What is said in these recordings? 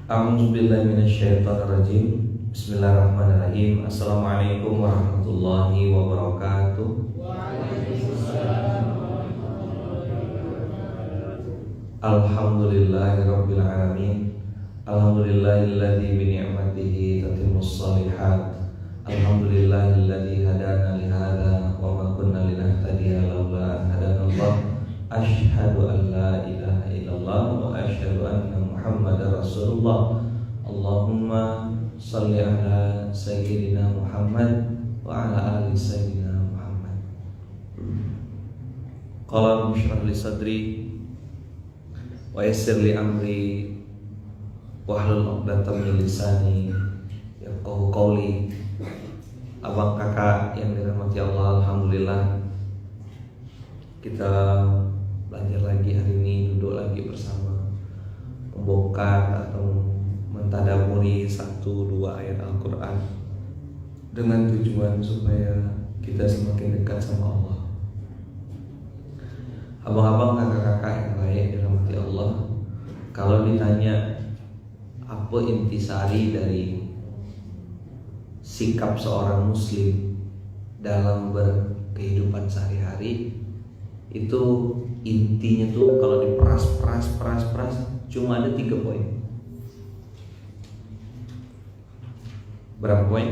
A'udzubillahi minasyaitonirrajim. Bismillahirrahmanirrahim. Assalamualaikum warahmatullahi wabarakatuh. Alhamdulillahirabbil alamin. Alhamdulillahilladzi bi ni'matihi tatimmus shalihat. Alhamdulillahilladzi hadana li hadza wa ma kunna linahtadiya laula an hadanallah. Asyhadu an la ilaha illallah wa asyhadu anna Muhammadar Rasulullah. Allahumma shalli ala sayyidina Muhammad wa ala ali sayyidina Muhammad. Qala musyrah li sadri wa yassir li amri wahlul 'uqdatam min lisani yafqahu qawli. Abang kakak yang dirahmati Allah, alhamdulillah kita belajar lagi hari ini, duduk lagi bersama, membongkar atau mentadaburi 1-2 ayat Al-Quran dengan tujuan supaya kita semakin dekat sama Allah. Abang-abang, kakak-kakak yang baik dirahmati Allah, kalau ditanya apa intisari dari sikap seorang muslim dalam berkehidupan sehari-hari, itu intinya tuh kalau diperas cuma ada 3 poin. Berapa poin?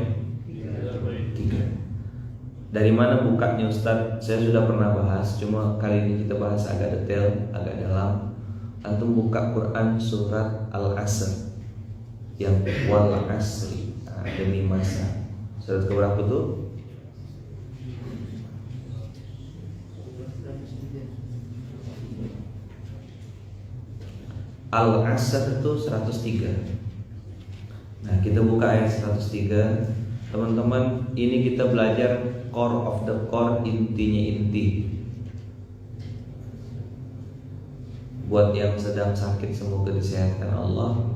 3. Dari mana bukanya Ustadz? Saya sudah pernah bahas, cuma kali ini kita bahas agak detail, agak dalam. Antum buka Quran surat Al-Asr yang wal asri, demi masa. Surat keberapa tuh? Al-Asr itu 103. Nah, kita buka ayat 103. Teman-teman, ini kita belajar core of the core, intinya inti. Buat yang sedang sakit, semoga disehatkan Allah.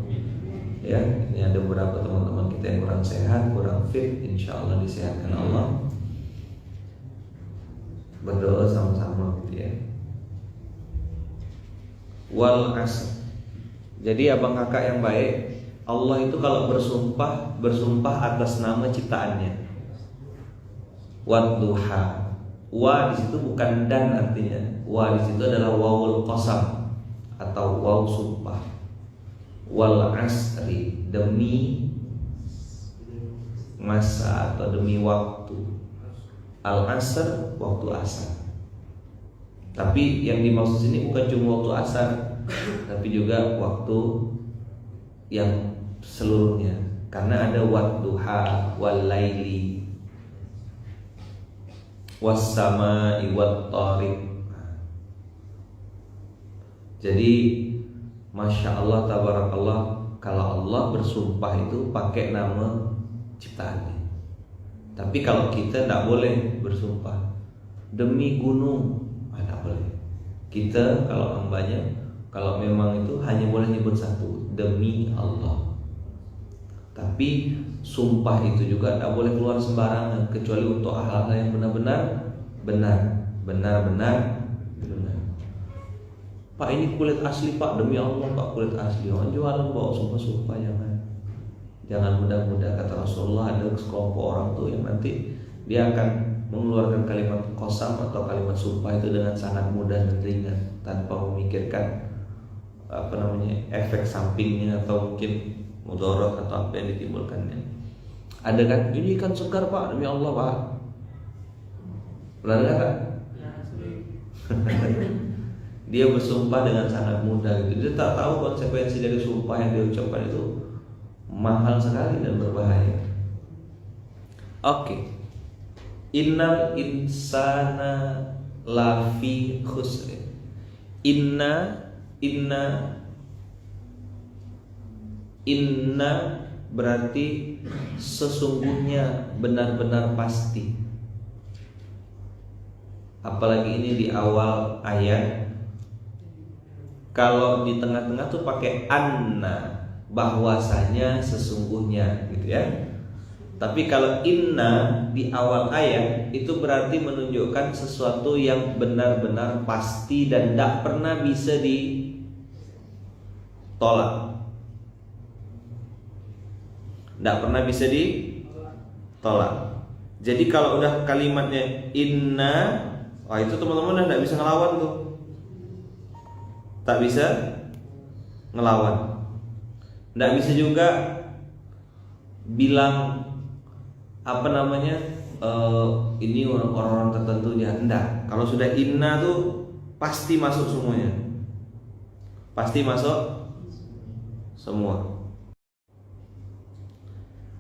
Ya, ini ada beberapa teman-teman kita yang kurang sehat, kurang fit, insya Allah disehatkan Allah. Berdoa sama-sama gitu ya. Wal asr. Jadi abang kakak yang baik, Allah itu kalau bersumpah atas nama ciptaannya. Wadduha. Wa di situ bukan dan artinya. Wa di situ adalah wawul qasam atau waw sumpah. Wal asri, demi masa atau demi waktu. Al asr, waktu asar. Tapi yang dimaksud sini bukan cuma waktu asar, tapi juga waktu yang seluruhnya, karena ada wadduha, wal laili, was samai wat thariq. Jadi masya Allah, tabarakallah, kalau Allah bersumpah itu pakai nama ciptaannya. Tapi kalau kita tidak boleh bersumpah demi gunung, tidak boleh. Kita kalau hambanya, kalau memang itu hanya boleh nyebut satu, demi Allah. Tapi sumpah itu juga tidak boleh keluar sembarangan, kecuali untuk hal-hal yang benar-benar. Pak, ini kulit asli Pak, demi Allah Pak, kulit asli. Orang jualan bawa sumpah-sumpah, jangan mudah-mudah. Kata Rasulullah, ada sekelompok orang tuh yang nanti dia akan mengeluarkan kalimat qasam atau kalimat sumpah itu dengan sangat mudah dan ringan, tanpa memikirkan efek sampingnya atau mungkin mudarat atau apa yang ditimbulkannya. Ada kan, ini ikan segar Pak, demi Allah Pak. Pernah dengar kan? Dia bersumpah dengan sangat mudah gitu. Dia tak tahu konsekuensi dari sumpah yang dia ucapkan itu mahal sekali dan berbahaya. Oke. Innal insana lafi khusr. Inna berarti sesungguhnya, benar-benar pasti. Apalagi ini di awal ayat. Kalau di tengah-tengah tuh pakai anna, bahwasanya sesungguhnya gitu ya. Tapi kalau inna di awal ayat itu berarti menunjukkan sesuatu yang benar-benar pasti dan tidak pernah bisa ditolak. Tidak pernah bisa ditolak. Jadi kalau udah kalimatnya inna, wah itu teman-teman udah tidak bisa ngelawan tuh. Tak bisa ngelawan. Tidak bisa juga bilang apa namanya ini orang-orang tertentu ya. Enggak. Kalau sudah inna tuh pasti masuk semuanya. Pasti masuk semua.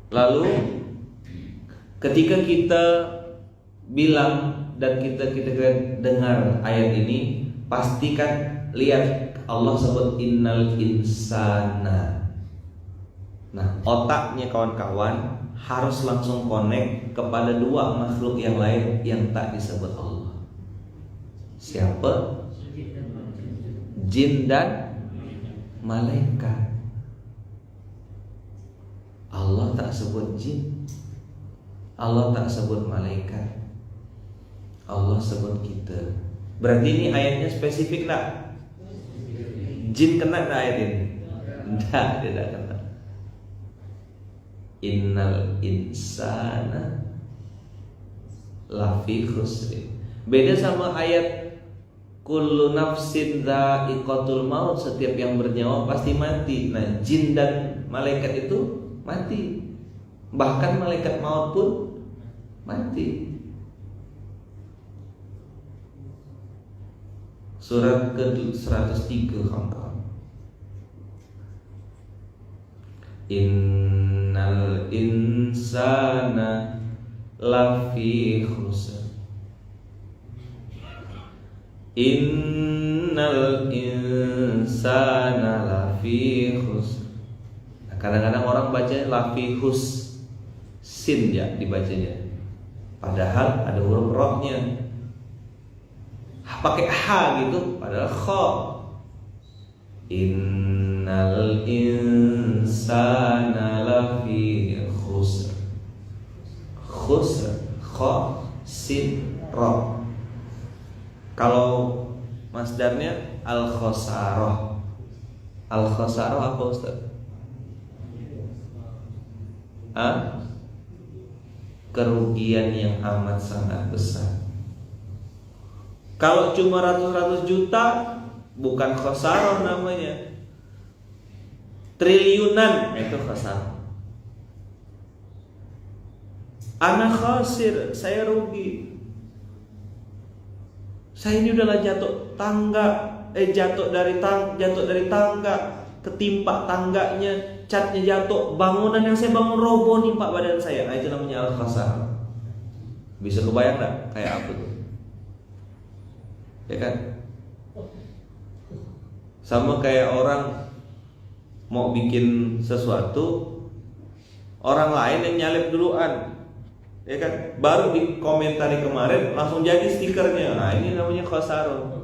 Lalu ketika kita bilang dan kita dengar ayat ini, pastikan lihat Allah sebut innal insana. Nah, otaknya kawan-kawan harus langsung connect kepada dua makhluk yang lain yang tak disebut Allah. Siapa? Jin dan malaikat. Allah tak sebut jin, Allah tak sebut malaikat, Allah sebut kita. Berarti ini ayatnya spesifik tak? Jin kena tak ayat ini? Tidak, tidak kena. Innal insana lafi khusri. Beda sama ayat kullu nafsin dha'iqatul maut, setiap yang bernyawa pasti mati. Nah, jin dan malaikat itu mati. Bahkan malaikat maut pun mati. Surat ke-103 kawan-kawan. Innal insana lafi khusr. Innal insana lafi khusr. Nah, kadang-kadang orang baca lafi hus, sin ya dibacanya. Padahal ada huruf rohnya. Pakai ha gitu, padahal kha. Innal insana lafi khusr. Khusr, kha, sin, ra. Kalau masdarnya al-khasarah. Al-khasarah apa Ustaz? Kerugian yang amat sangat besar. Kalau cuma ratus-ratus juta, bukan khasarah namanya, triliunan itu khasarah. Ana khasir, saya rugi. Saya ini udahlah jatuh dari tangga, ketimpa tangganya, catnya jatuh, bangunan yang saya bangun roboh nimpa badan saya. Nah, itu namanya al-khasarah. Bisa kebayang enggak kayak apa tuh? Ya kan? Sama kayak orang mau bikin sesuatu, orang lain yang nyalip duluan, ya kan? Baru dikomentari kemarin langsung jadi stikernya. Nah, ini namanya khasarah.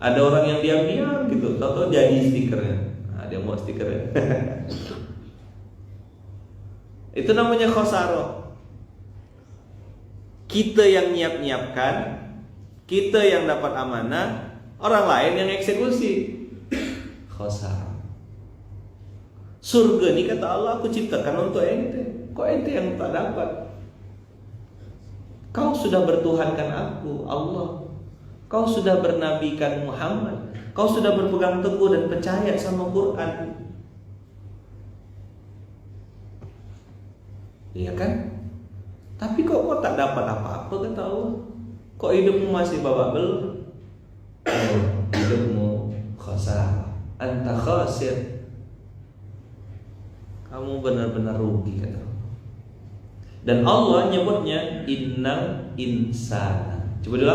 Ada orang yang diam-diam gitu, tahu-tahu jadi stikernya. Nah, dia mau stikernya. Itu namanya khasarah. Kita yang nyiapkan, kita yang dapat amanah, orang lain yang eksekusi. Khasarah. Surga ini kata Allah, aku ciptakan untuk ente. Kok ente yang tak dapat? Kau sudah bertuhankan aku, Allah. Kau sudah bernabikan Muhammad. Kau sudah berpegang teguh dan percaya sama Quran. Iya kan? Tapi kok tak dapat apa-apa kata Allah? Kok hidupmu masih babak belur? Hidupmu khasarah. Anta khasir. Kamu benar-benar rugi kata Allah. Dan Allah nyebutnya innal insana. Coba dulu.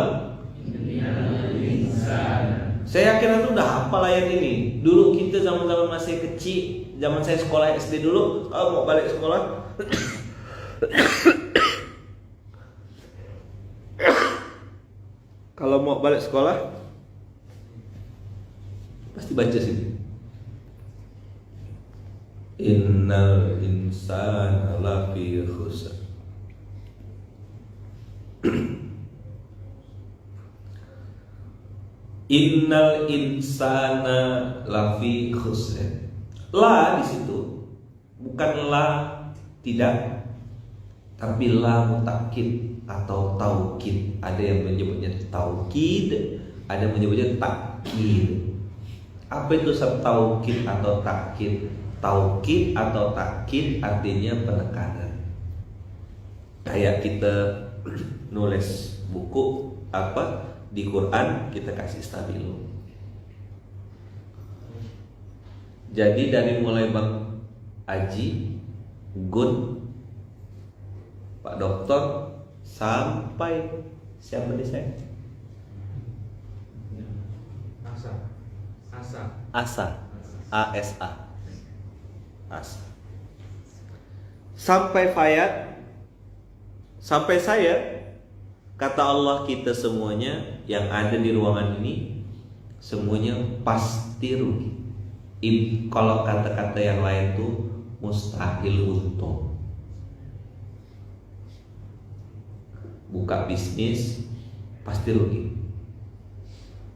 Innal insana. Saya yakin itu udah hafal ayat ini. Dulu kita zaman-zaman masih kecil, zaman saya sekolah SD dulu, kalau mau balik sekolah kalau mau balik sekolah pasti baca sini. Innal insana lafi khusr. Innal insana lafi khusr. La di situ bukan la tidak, tapi la mutakkid atau taukid. Ada yang menyebutnya taukid, ada yang menyebutnya takkid. Apa itu taukid atau takkid? Taukid atau takkid artinya penekanan. Kayak kita nulis buku apa di Quran, kita kasih stabilo. Jadi dari mulai Bang Aji, Gun, Pak Doktor, sampai siapa di saya? Asa. ASA. Asa. Sampai Fayat, sampai saya, kata Allah, kita semuanya yang ada di ruangan ini semuanya pasti rugi. Kalau kata-kata yang lain tuh mustahil untung. Buka bisnis pasti rugi,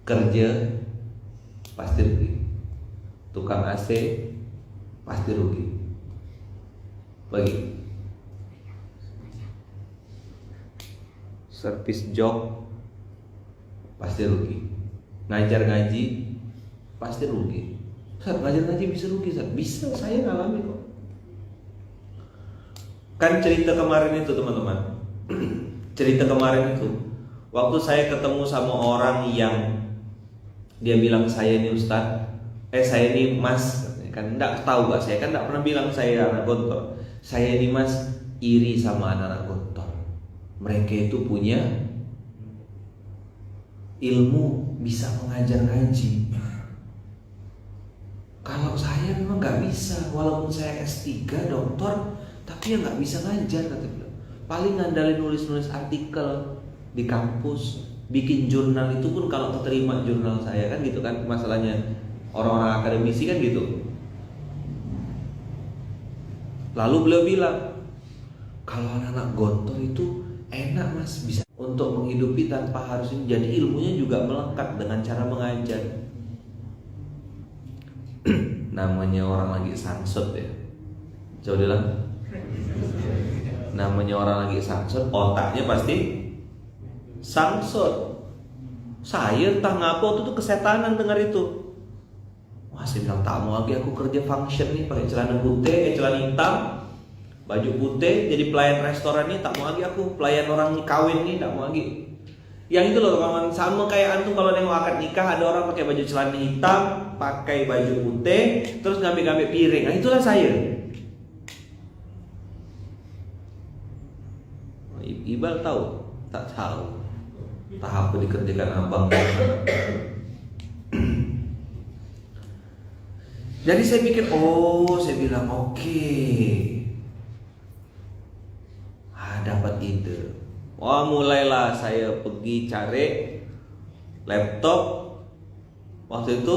kerja pasti rugi, tukang AC pasti rugi, bagi servis job pasti rugi, ngajar ngaji pasti rugi. Ustaz, ngajar ngaji bisa rugi, Ustaz? Bisa, saya ngalami kok. Kan cerita kemarin itu teman-teman, cerita kemarin itu waktu saya ketemu sama orang yang dia bilang saya ini Ustaz, saya ini Mas, kan enggak tahu gak, saya kan enggak pernah bilang saya anak gontor. Saya ini Mas iri sama anak-anak gontor. Mereka itu punya ilmu, bisa mengajar ngaji. Kalau saya memang nggak bisa, walaupun saya S3 doktor, tapi ya nggak bisa ngajar, kata beliau. Paling ngandalin nulis-nulis artikel di kampus, bikin jurnal itu pun kalau keterima jurnal saya kan gitu kan, masalahnya orang-orang akademisi kan gitu. Lalu beliau bilang, kalau anak-anak gontor itu enak Mas, bisa untuk menghidupi tanpa harus ini, jadi ilmunya juga melekat dengan cara mengajar. Namanya orang lagi sansut ya, coba bilang, namanya orang lagi sansut, otaknya pasti sansut. Saya entah ngapa waktu itu kesetanan dengar itu. Wah, saya bilang tak mau lagi aku kerja function nih, pakai celana putih, celana hitam, baju putih, jadi pelayan restoran nih, tak mau lagi aku pelayan orang kawin nih, tak mau lagi. Yang itu loh kawan, sama kayak antum kalau nengok akad nikah, ada orang pakai baju celana hitam, pakai baju putih, terus ngambil-ngambil piring. Nah itulah saya. Ibal tahu? Tak tahu. Tahap dikerjakan abang. Jadi saya pikir, saya bilang oke. Dapat ide. Wah, mulailah saya pergi cari laptop. Waktu itu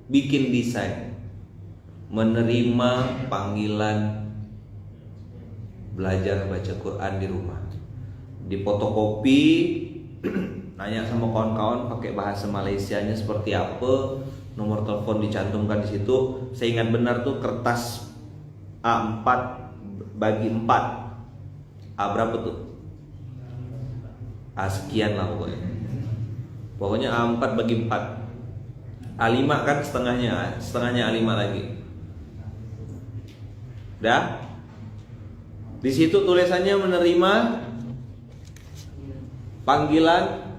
bikin desain, menerima panggilan belajar baca Quran di rumah, di fotokopi, nanya sama kawan-kawan pakai bahasa Malaysianya seperti apa, nomor telepon dicantumkan di situ. Saya ingat benar tuh kertas A4 bagi 4. A berapa tuh? A sekian lah pokoknya. Pokoknya A4 bagi 4. A5 kan setengahnya A5 lagi. Dah? Di situ tulisannya menerima panggilan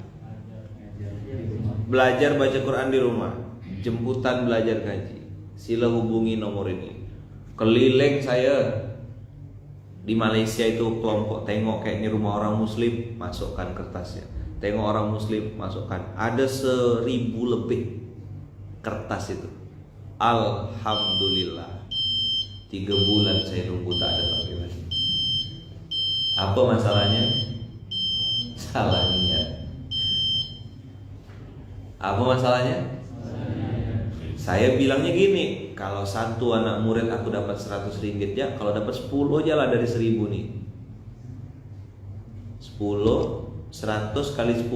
belajar baca Quran di rumah, jemputan belajar ngaji. Sila hubungi nomor ini. Keliling saya di Malaysia itu, kelompok tengok kayak ini rumah orang muslim, masukkan kertasnya. Tengok orang muslim, masukkan. Ada 1000 lebih kertas itu. Alhamdulillah, 3 bulan saya nunggu tak ada panggilan. Apa masalahnya? Salah niat. Apa masalahnya? Saya bilangnya gini, kalau satu anak murid aku dapat 100 ringgit ya, kalau dapat 10 aja lah dari 1000 nih. 100 kali 10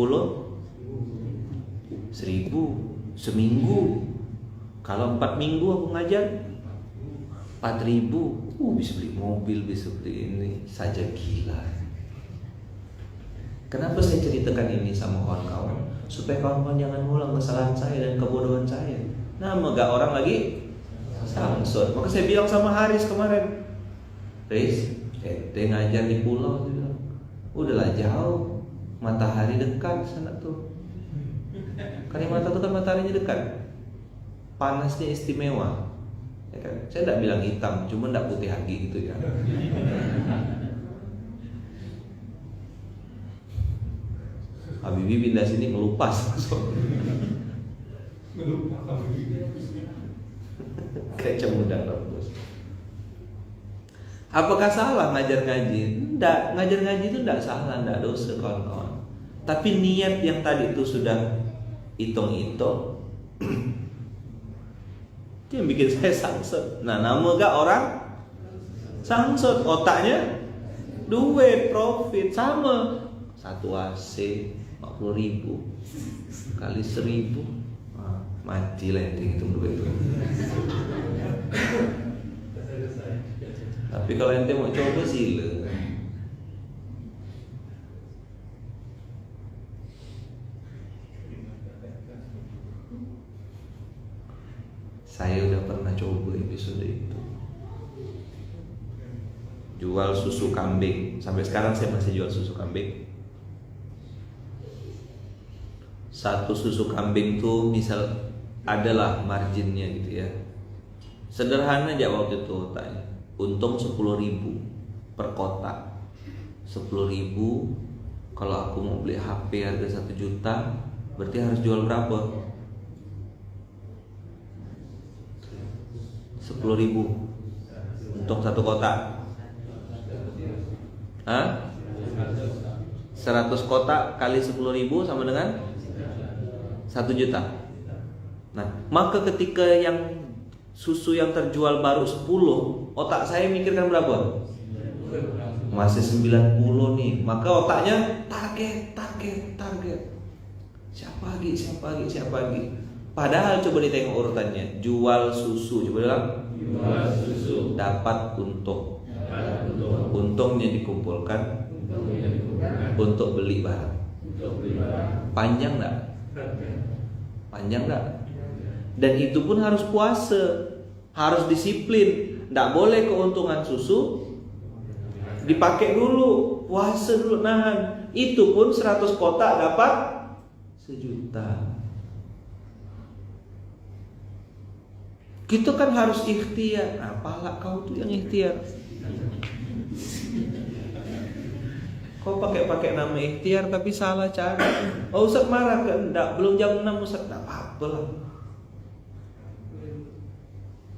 1000 seminggu. Kalau 4 minggu aku ngajar 4.000, bisa beli mobil, bisa beli ini, saja gila. Kenapa saya ceritakan ini sama kawan-kawan? Supaya kawan-kawan jangan ngulang kesalahan saya dan kebodohan saya. Nah, gak orang lagi samsut. Maka saya bilang sama Haris kemarin, Riz, dia ngajar di pulau, dia bilang, udahlah jauh, matahari dekat sana tuh. Kalimantan tuh kan mataharinya dekat, panasnya istimewa, ya kan? Saya tidak bilang hitam, cuma tidak putih lagi gitu ya. Habibie pindah sini ngelupas masuk. Kayak cemudang bos. Apakah salah ngajar ngaji? Tidak, ngajar ngaji itu tidak salah, tidak dosa kawan-kawan. Tapi niat yang tadi itu sudah hitung-hitung, itu yang bikin saya sangsut. Nah, nama gak orang sangsut, otaknya duit, profit sama. 1 AC 40.000 kali 1.000, mati lah yang hitung duit itu. Tapi kalau ente mau coba sila. Saya udah pernah coba episode itu. Jual susu kambing. Sampai sekarang saya masih jual susu kambing. Satu susu kambing tuh misal adalah marginnya gitu ya. Sederhana aja waktu itu tanya. Untung 10.000 per kotak. 10.000. Kalau aku mau beli HP harga 1 juta, berarti harus jual berapa? 10.000 untuk 1 kotak. Hah? 100 kotak kali 10.000 sama dengan 1 juta. Nah, maka ketika yang susu yang terjual baru 10, otak saya mikirkan berapa? Masih 90 nih. Maka otaknya target. Siapa lagi? Padahal coba ditengok urutannya. Jual susu, coba bilang. Jual susu. Dapat untung. Untungnya dikumpulkan untuk beli barang. Panjang enggak? Dan itu pun harus puasa, harus disiplin. Tidak boleh keuntungan susu dipakai dulu, puasa dulu, nahan. Itu pun 100 kotak dapat 1 juta. Kita kan harus ikhtiar. Nah, pala kau tuh yang ikhtiar. Kau pakai nama ikhtiar tapi salah cara. Oh, Ustaz marah kan? Enggak, belum jam 6 Ustaz. Enggak apa-apa lah.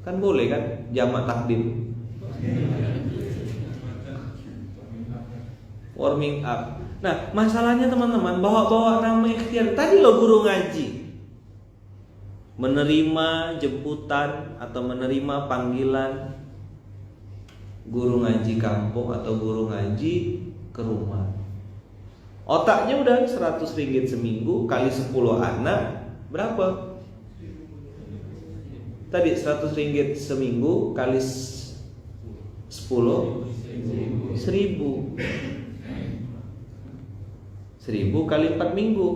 Kan boleh kan jamak takdim. Warming up. Nah, masalahnya teman-teman, bawa nama ikhtiar. Tadi lo guru ngaji menerima jemputan atau menerima panggilan guru ngaji kampung atau guru ngaji ke rumah. Otaknya udah 100 ringgit seminggu kali 10 anak berapa? Tadi 100 ringgit seminggu kali 10 1.000 kali 4 minggu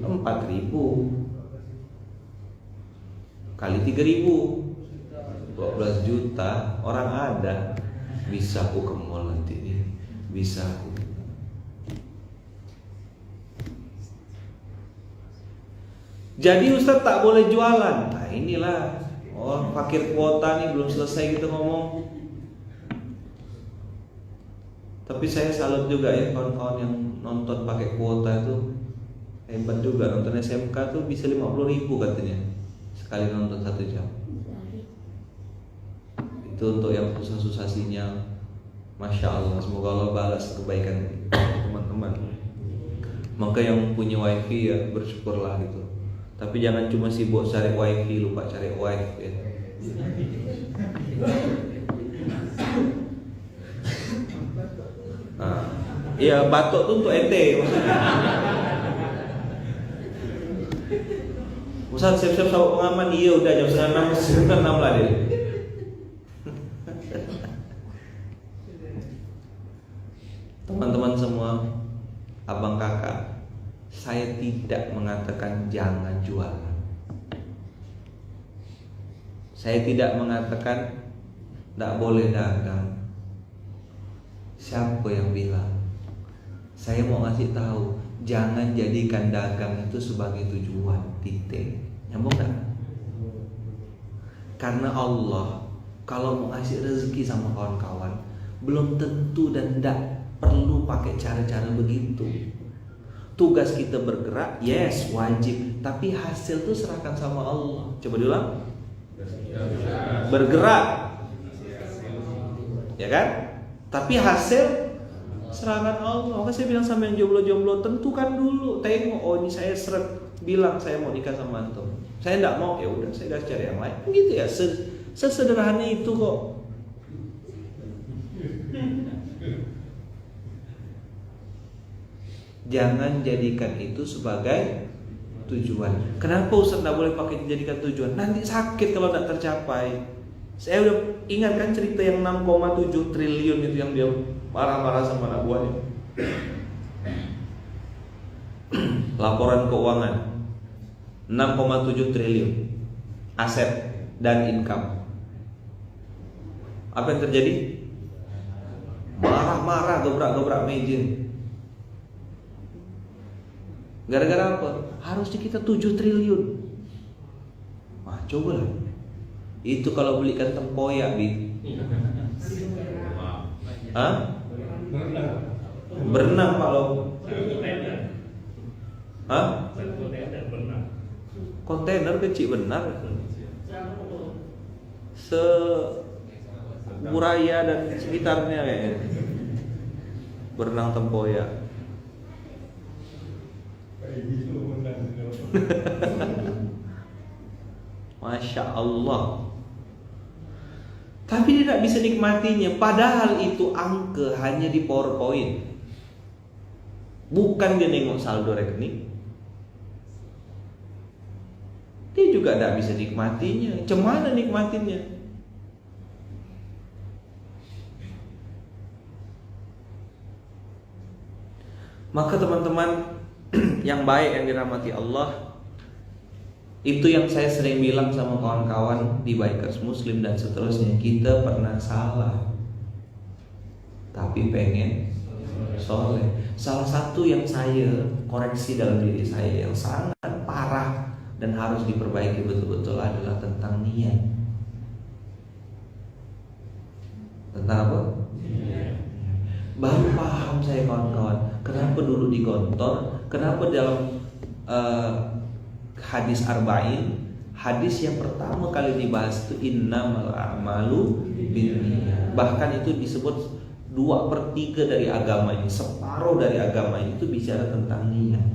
4.000 kali 3.000 12 juta. Orang ada. Bisa aku ke mall nanti nih. Bisa aku. Jadi Ustaz tak boleh jualan. Nah inilah. Oh, fakir kuota nih belum selesai kita ngomong. Tapi saya salut juga ya kawan-kawan yang nonton pakai kuota itu. Hebat juga. Nonton SMK tuh bisa 50.000 katanya sekali nonton 1 jam. Itu untuk yang susah-susah sinyal. Masya Allah, semoga Allah balas kebaikan teman-teman. Maka yang punya wifi ya bersyukurlah gitu. Tapi jangan cuma sibuk cari wifi, lupa cari wifi ya. Nah, iya batuk tuh untuk ente maksudnya. Ustaz siap-siap sama pengaman. Iya udah jam 6 lah deh. tidak mengatakan jangan jualan. Saya tidak mengatakan tidak boleh dagang. Siapa yang bilang? Saya mau ngasih tahu, jangan jadikan dagang itu sebagai tujuan, titik. Nyambung gak? Karena Allah kalau mau ngasih rezeki sama kawan-kawan, belum tentu dan tidak perlu pakai cara-cara begitu. Tugas kita bergerak, yes, wajib, tapi hasil itu serahkan sama Allah. Coba diulang. Bergerak, ya kan? Tapi hasil serahkan Allah. Maka saya bilang sama yang jomblo-jomblo, tentukan dulu, tengok, oh ini saya seret bilang saya mau nikah sama antum. Saya tidak mau, ya udah saya cari yang lain. Gitu ya, sesederhana itu kok. Jangan jadikan itu sebagai tujuan. Kenapa Ustaz tidak boleh pakai jadikan tujuan? Nanti sakit kalau tidak tercapai. Saya udah ingatkan cerita yang 6,7 triliun itu yang dia marah-marah sama anak buahnya. Laporan keuangan 6,7 triliun aset dan income. Apa yang terjadi? Marah-marah, gebrak-gebrak meja. Gara-gara apa? Harusnya kita 7 triliun. Wah, coba lah. Itu kalau belikan tempoyak, Bi. Hah? Berenang Pak Lo. Hah? Kontainer kecil benar. Buraya dan sekitarnya kayaknya. Berenang tempoyak. Masya Allah. Tapi dia tidak bisa nikmatinya. Padahal itu angka hanya di PowerPoint. Bukan dia nengok saldo rekening. Dia juga tidak bisa nikmatinya. Cemana nikmatinya? Maka teman-teman yang baik yang dirahmati Allah, itu yang saya sering bilang sama kawan-kawan di Bikers Muslim dan seterusnya, kita pernah salah tapi pengen soleh. Salah satu yang saya koreksi dalam diri saya yang sangat parah dan harus diperbaiki betul-betul adalah tentang niat. Tentang apa? Baru paham saya kawan-kawan, kenapa dulu di kantor, kenapa dalam hadis arba'in, hadis yang pertama kali dibahas itu innamal a'malu binniyat. Bahkan itu disebut 2/3 dari agama ini, separuh dari agama ini itu bicara tentang niat.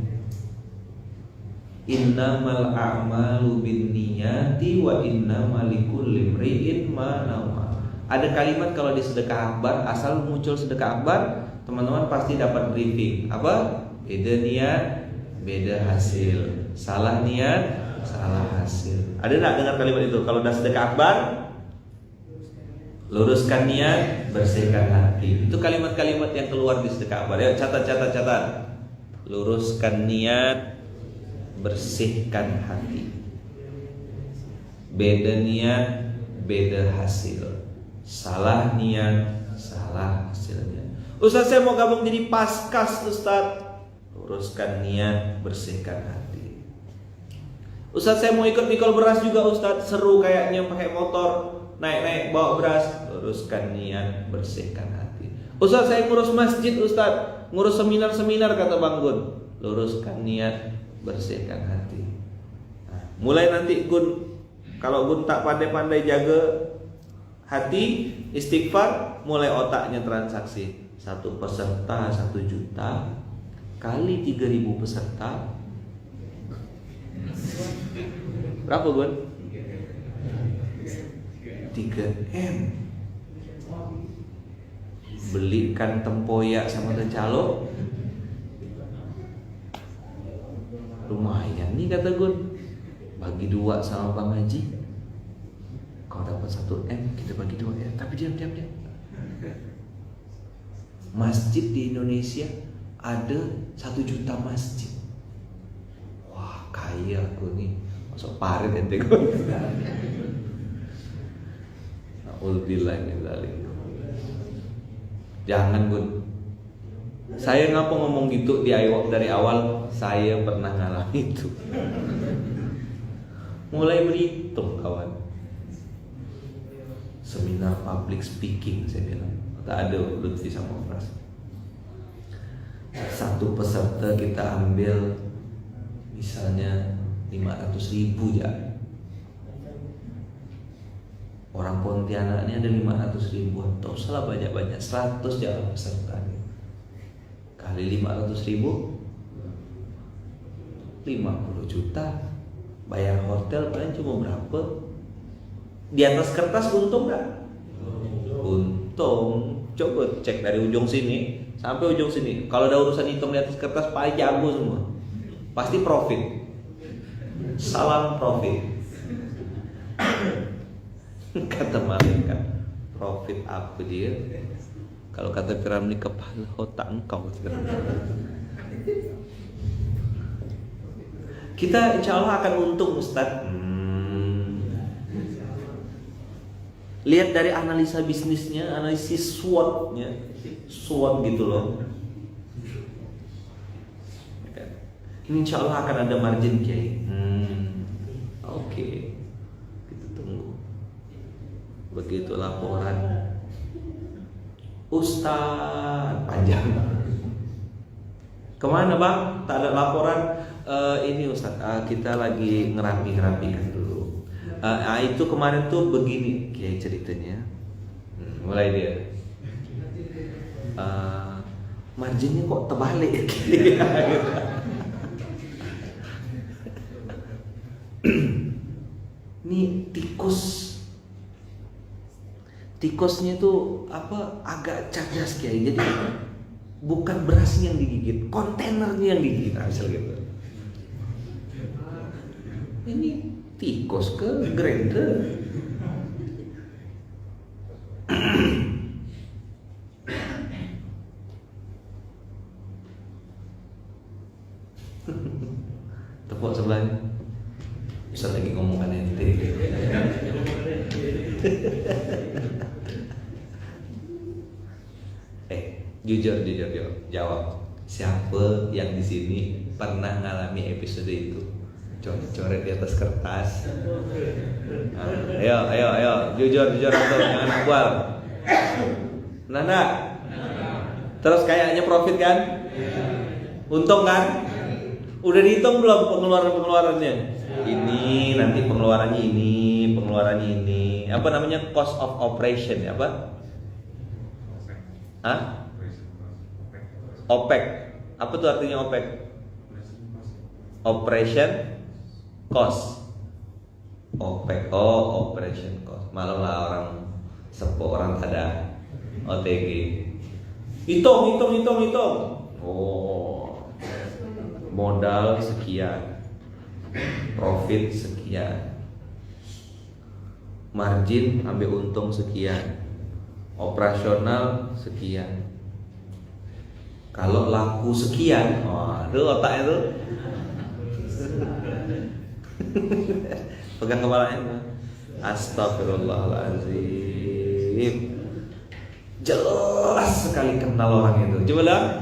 Innamal a'malu binniyati wa innamal likulli imri'in ma nawa. Ada kalimat kalau di sedekah akbar, asal muncul sedekah akbar, teman-teman pasti dapat briefing. Apa? Beda niat, beda hasil. Salah niat, salah hasil. Ada nggak dengar kalimat itu? Kalau udah sedekah akbar, luruskan niat, bersihkan hati. Itu kalimat-kalimat yang keluar di sedekah akbar. Ya, catat. Luruskan niat, bersihkan hati. Beda niat, beda hasil. Salah niat, salah hasilnya. Ustaz, saya mau gabung jadi paskas, Ustaz. Luruskan niat, bersihkan hati. Ustaz, saya mau ikut mikul beras juga, Ustaz. Seru kayaknya pakai motor, naik-naik bawa beras. Luruskan niat, bersihkan hati. Ustaz, saya ngurus masjid, Ustaz. Ngurus seminar-seminar, kata Bang Gun. Luruskan niat, bersihkan hati. Nah, mulai nanti Gun, kalau Gun tak pandai-pandai jaga hati, istighfar, mulai otaknya transaksi. 1 peserta 1 juta kali 3.000 peserta berapa, Gun? 3M. Belikan tempoyak sama calo, lumayan nih, kata Gun. Bagi 2 sama Bang Haji. Kalau dapat 1M, kita bagi 2 ya. Tapi diam. Masjid di Indonesia ada 1 juta masjid. kaya aku nih, masuk parit ente. Alhamdulillah ini. Jangan Bun. Saya ngapa ngomong gitu dari awal? Saya pernah ngalami itu. Mulai berhitung kawan. Seminar public speaking saya bilang. Tak ada Lutfi sama Pras. Satu peserta kita ambil misalnya 500.000 ya. Orang Pontianak ini ada 500.000. Tak usahlah banyak-banyak, 100 jalan peserta. Kali 500.000 50 juta. Bayar hotel paling cuma berapa? Di atas kertas untung gak? Untung. Coba cek dari ujung sini sampai ujung sini. Kalau ada urusan hitung di atas kertas paling jago semua. Pasti profit. Salam profit. Kata malaikat, profit apa dia? Kalau kata Piramli, kepala otak engkau. Kita insya Allah akan untung Ustaz. Lihat dari analisa bisnisnya, analisis SWOT-nya, SWOT gitu loh. Ini insya Allah akan ada margin Kiai. Oke. Kita tunggu. Begitu laporan Ustaz panjang. Kemana bang? Tak ada laporan. Ini Ustaz, kita lagi ngerapikan dulu. Itu kemarin tuh begini kayak ceritanya. Mulai dia. Marginnya kok terbalik. Ini tikusnya tuh agak cerdas Kiai. Jadi bukan berasnya yang digigit, kontainernya yang digigit hasil gitu. Ini tikus ke grinder. Tepuk sebelahnya. Bisa lagi ngomongkan ente. Jujur jawab. Siapa yang di sini pernah ngalami episode itu? Coret di atas kertas. Ayo, jujur atau jangan nakwal. Nanda. Terus kayaknya profit kan? Untung kan? Udah dihitung belum pengeluarannya? Ini nanti pengeluarannya ini. Apa namanya? Cost of operation apa? Hah? OPEC. Apa tuh artinya OPEC? Operation cost. OPEC. Operation cost. Malah orang sepo orang ada OTG. Hitung. Modal sekian. Profit sekian. Margin ambil untung sekian. Operasional sekian. Kalau laku sekian, itu otaknya tuh. Pegang kepalanya. Astagfirullahaladzim. Jelas sekali kenal orang itu. Coba dah.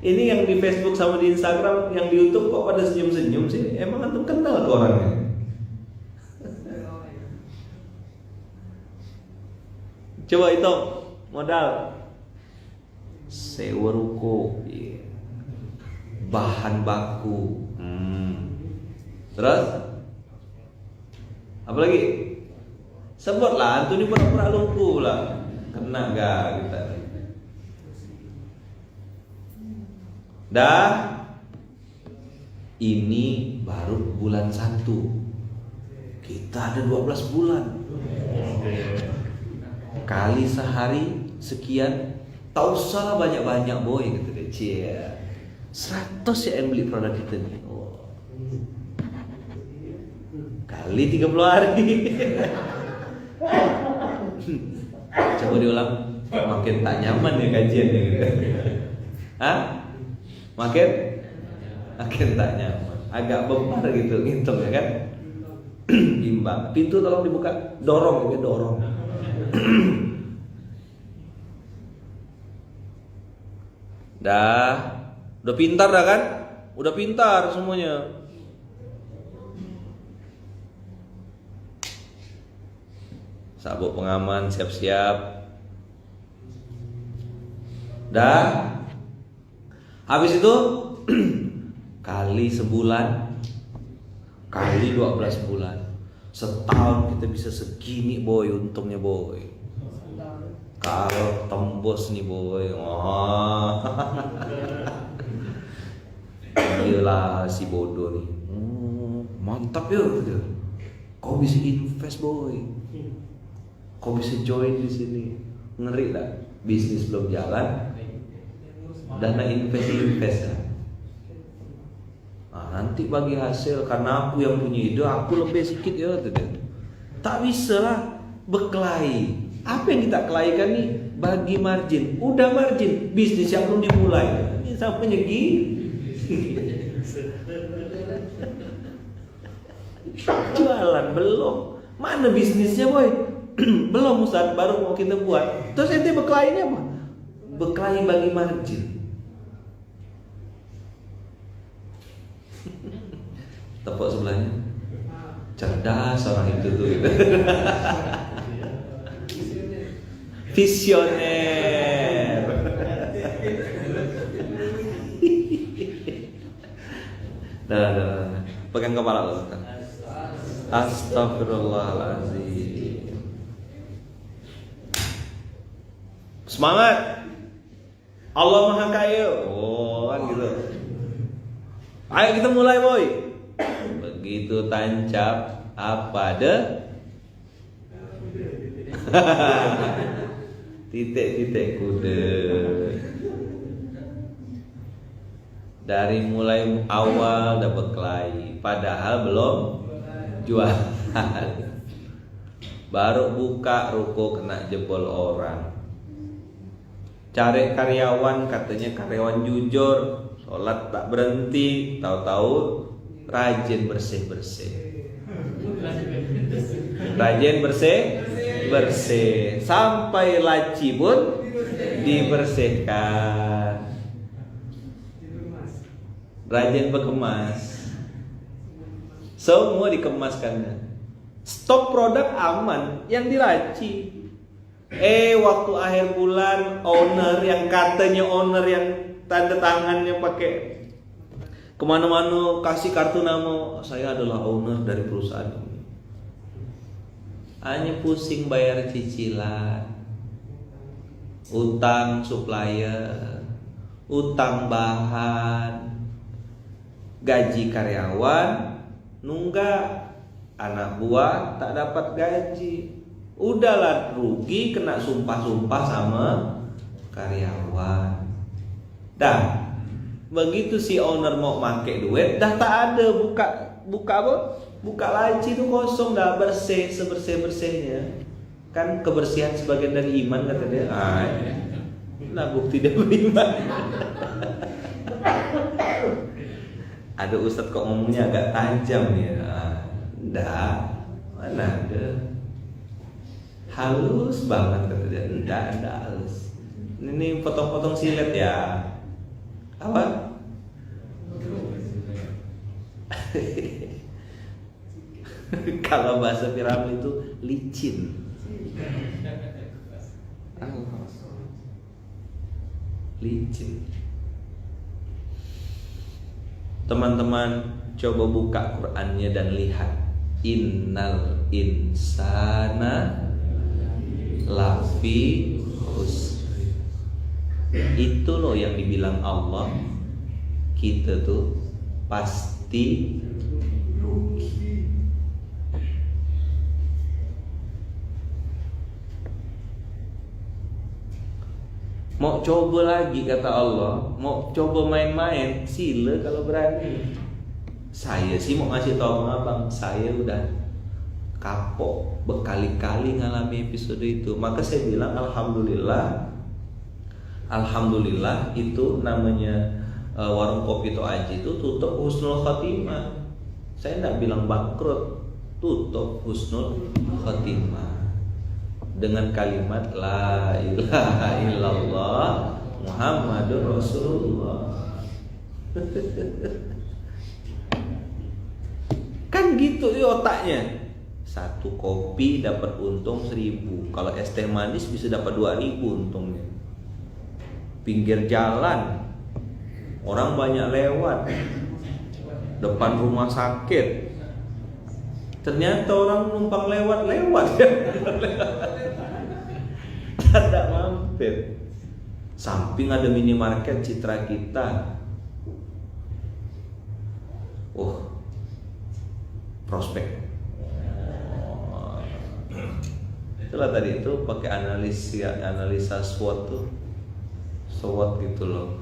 Ini yang di Facebook sama di Instagram, yang di YouTube kok pada senyum-senyum sih? Emang antum kenal tuh orangnya? Coba hitung modal sewa ruko, bahan baku, terus apa lagi? Sebutlah, antum ini pura-pura lupa lah, kena gak kita? Dah, ini baru bulan 1. Kita ada 12 bulan. Kali sehari sekian, tak usah banyak-banyak boy gitu deh. 100 ya yang beli produk kita nih. Kali 30 hari. Coba diulang. Makin tak nyaman ya kajiannya gitu. Hah? Makin tak nyaman. Agak bempar gitu ngitung ya kan. Bimbang. Pintu tolong dibuka. Dorong ya, dorong. Udah pintar dah kan? Udah pintar semuanya. Sabuk pengaman siap-siap. Dah. Habis itu kali sebulan, kali 12 bulan. Setahun kita bisa segini boy, untungnya boy. Kalau tembus nih boy, wah. Gila si bodoh nih. Mantap ya, kau bisa invest boy. Kau bisa join di sini. Ngeri lah, bisnis belum jalan, dana invest ya. Nah, nanti bagi hasil karena aku yang punya ide, aku lebih sedikit ya, tak bisa lah berkelahi. Apa yang kita kelaikan nih? Bagi margin. Udah margin, bisnis yang belum dimulai. Ini sampai gini. Jualan belum. Mana bisnisnya boy? Belum Ustaz, baru mau kita buat. Terus ente berkelahinya apa? Berkelahi bagi margin. Tepuk sebelahnya. Cerdas orang itu tuh. Visioner. Nah. Pegang kepala lo. Astagfirullahaladzim. Semangat. Allah Maha Kaya. Oh, kan gitu. Ayo kita mulai, boy. Begitu tancap apa deh? Titik-titik kuda. Dari mulai awal dapat klien, padahal belum jual. Baru buka ruko kena jebol orang. Cari karyawan, katanya karyawan jujur, sholat tak berhenti, tahu-tahu rajin bersih-bersih. Rajin bersih, sampai laci pun dibersihkan. Rajin berkemas, semua dikemaskannya. Stok produk aman, yang diraci. Waktu akhir bulan owner yang katanya owner yang tanda tangannya pakai kemana-mana kasih kartu nama, saya adalah owner dari perusahaan ini. Hanya pusing bayar cicilan, utang supplier, utang bahan, gaji karyawan nunggak, anak buah tak dapat gaji. Udahlah rugi, kena sumpah-sumpah sama karyawan. Dah begitu si owner mau pakai duit, dah tak ada, buka apa? Buka laci itu kosong, dah bersih sebersih-bersihnya. Kan kebersihan sebagian dari iman kata dia. Nah bukti dia beriman. Ada ustadz kok ngomongnya agak tajam ya. Dah, mana ada. Halus banget kata dia. Enggak halus. Ini potong-potong silet ya. Apa? Kalau bahasa Firaun itu licin. Licin. Teman-teman coba buka Qur'annya dan lihat. Innal insana lafi khusr. Itu loh yang dibilang Allah, kita tuh pasti rugi. Mau coba lagi kata Allah, mau coba main-main, sila kalau berani. Saya sih mau ngasih tahu abang, saya udah kapok berkali-kali ngalami episode itu. Maka saya bilang alhamdulillah itu namanya warung kopi Toaji itu tutup husnul khotimah. Saya tidak bilang bangkrut, tutup husnul khotimah dengan kalimat la ilaha illallah Muhammadur Rasulullah. Kan gitu otaknya. Satu kopi dapat untung 1.000. Kalau es teh manis bisa dapat 2.000 untungnya. Pinggir jalan orang banyak lewat depan rumah sakit, ternyata orang numpang lewat tidak mampir. Samping ada minimarket Citra Kita. Prospek. Itulah tadi itu pakai analisa SWOT tuh. SWOT gitu loh.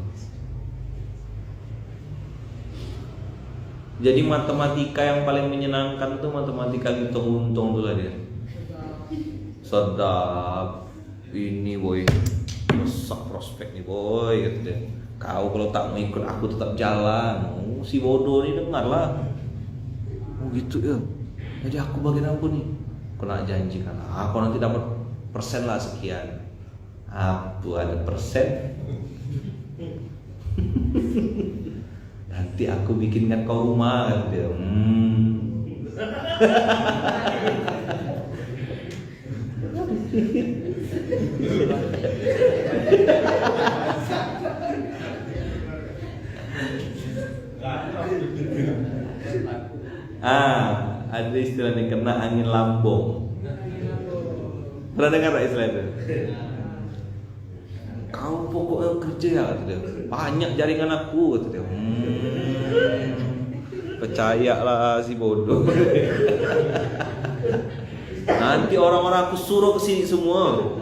Jadi matematika yang paling menyenangkan tuh matematika hitung-untung tuh lah dia. Sedap ini boy, rusak prospek nih boy gitu deh. Kau kalau tak mau ikut aku tetap jalan. Si bodoh ini dengar lah. Gitu ya. Jadi aku bagian apa nih? Kena janji kan. Aku nanti dapat persen lah sekian. Apa ada persen? Nanti aku bikinkan kau rumah kan dia. Ada istilah yang kena angin lambung. Pernah dengar tak istilah itu? Kau pokoknya kerja ya kata dia. Banyak jaringan aku kata dia. Percayalah si bodoh. Nanti orang-orang aku suruh kesini semua.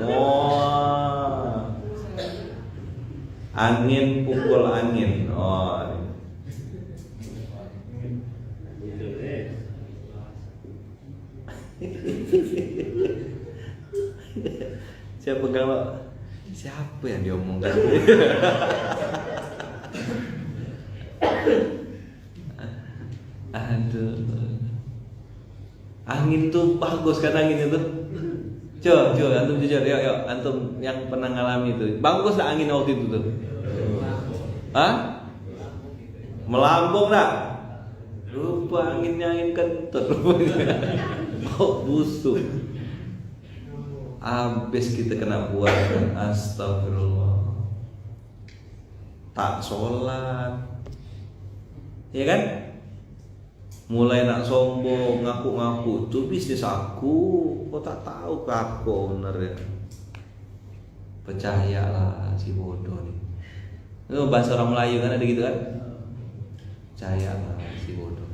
Angin pukul angin. Siapa kalau siapa yang diomongkan? Aduh, angin tuh bagus kan angin itu. Coba antum jujur, yuk antum yang pernah ngalami itu. Bagus lah angin waktu itu tuh. Hah? Melambung tak? Lupa anginnya angin kentut. Kok busuk. Habis kita kena buat. Astagfirullah. Tak sholat. Ya kan? Mulai nak sombong, ngaku-ngaku itu bisnis aku. Kok tak tahu ke aku bener ya. Percayalah si bodoh nih. Itu bahasa orang Melayu kan ada gitu kan. Percayalah si bodoh.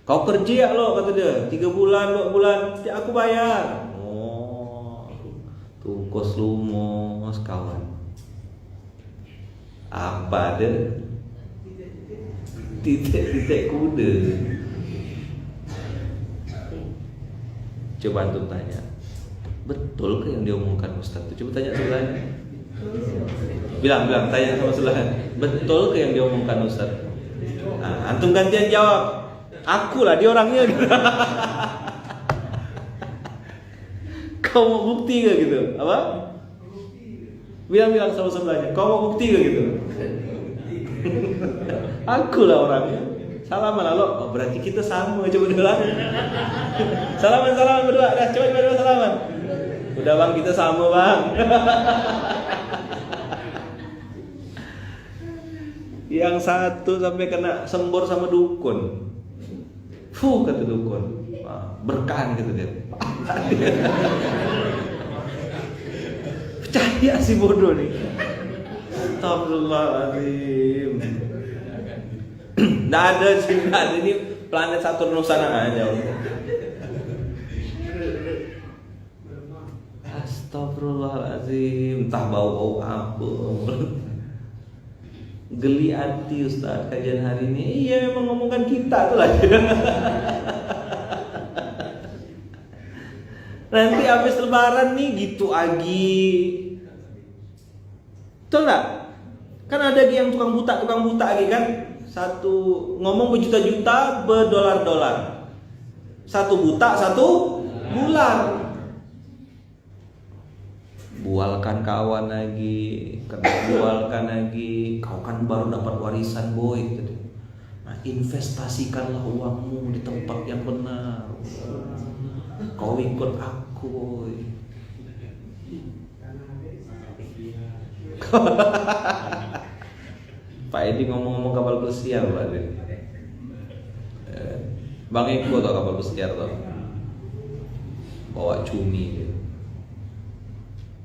Kau kerja lo kata dia 3 bulan 2 bulan aku bayar. Tungkos lumos kawan. Apa deh? Titik kuda. Coba antum tanya, betul ke yang diomongkan Ustaz itu? Coba tanya sebelahnya. Bilang tanya sama sebelahnya. Betul ke yang diomongkan Ustaz? Antum gantian jawab. Aku lah dia orangnya. Kau mau bukti ke gitu? Apa? Bilang sama sebelahnya. Kau mau bukti ke gitu? Aku lah orangnya. Salaman lo. Oh, berarti kita sama. Coba dulu. Salaman berdua. Dah coba berdua salaman. Udah bang, kita sama bang. Yang satu sampai kena sembor sama dukun. Kata dukun. Berkah gitu dia. Percaya si bodoh nih. Astagfirullahaladzim. Nggak ada ini planet Saturnus sana aja. Astagfirullahaladzim. Entah bau apa. Geli hati Ustaz kajian hari ini. Iya memang ngomongkan kita tuh lah. Nanti habis lebaran nih gitu lagi. Betul nggak? Kan ada yang tukang buta lagi kan. Satu ngomong berjuta-juta, berdolar-dolar. Satu buta, satu bulan. Bualkan kawan lagi, bualkan lagi. Kau kan baru dapat warisan boy. Nah, investasikanlah uangmu di tempat yang benar. Kau ikut aku boy. Pak Edi ngomong-ngomong kapal pesiar Pak Edi. Bang Eko tau kapal pesiar tau? Bawa cumi gitu.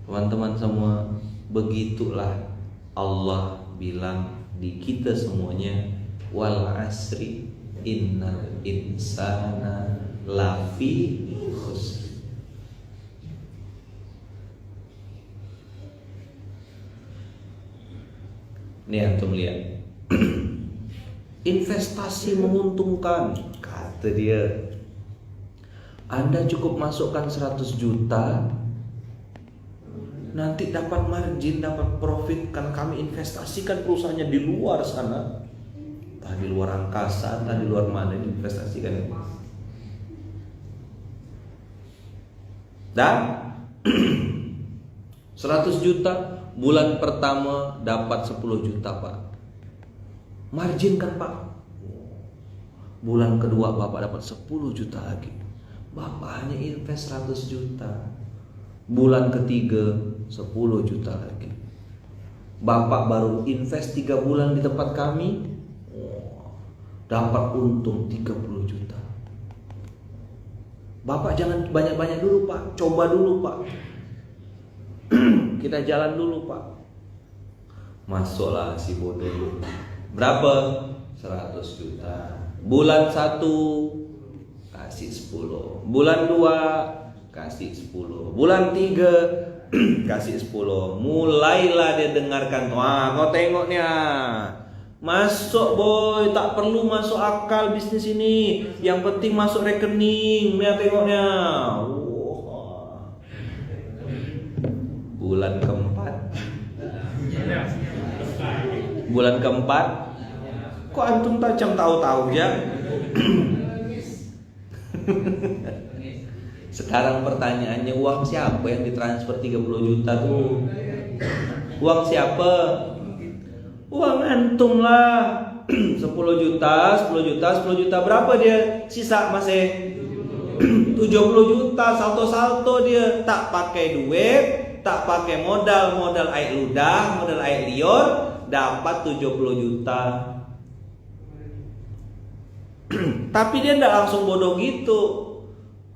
Teman-teman semua, begitulah Allah bilang di kita semuanya, wal asri innal insana lafi khusr. Nih antum lihat. Investasi menguntungkan, kata dia. Anda cukup masukkan 100 juta, nanti dapat margin, dapat profit, kan kami investasikan perusahaannya di luar sana, entah di luar angkasa, entah di luar mana investasikan. Dan 100 juta bulan pertama dapat 10 juta Pak, margin kan Pak. Bulan kedua Bapak dapat 10 juta lagi, Bapak hanya invest 100 juta. Bulan ketiga 10 juta lagi. Bapak baru invest 3 bulan di tempat kami, dapat untung 30 juta. Bapak jangan banyak-banyak dulu Pak, coba dulu Pak. Kita jalan dulu Pak. Masuklah si bodoh. Berapa? 100 juta. Bulan 1 kasih 10. Bulan 2 kasih 10. Bulan 3 kasih 10. Mulailah dia dengarkan. Wah, kau tengok nih. Masuk boy, tak perlu masuk akal bisnis ini. Yang penting masuk rekening. Lihat tengoknya. Bulan keempat. Bulan keempat. Kok antum tajam tahu-tahu ya? Sekarang pertanyaannya, uang siapa yang ditransfer 30 juta tuh? Uang siapa? Uang antum lah. 10 juta, 10 juta, 10 juta. Berapa dia sisa masih? 70 juta. Salto-salto dia. Tak pakai duit, tak pakai modal air ludah, modal air liur, dapat 70 juta. Tapi dia tidak langsung bodoh gitu.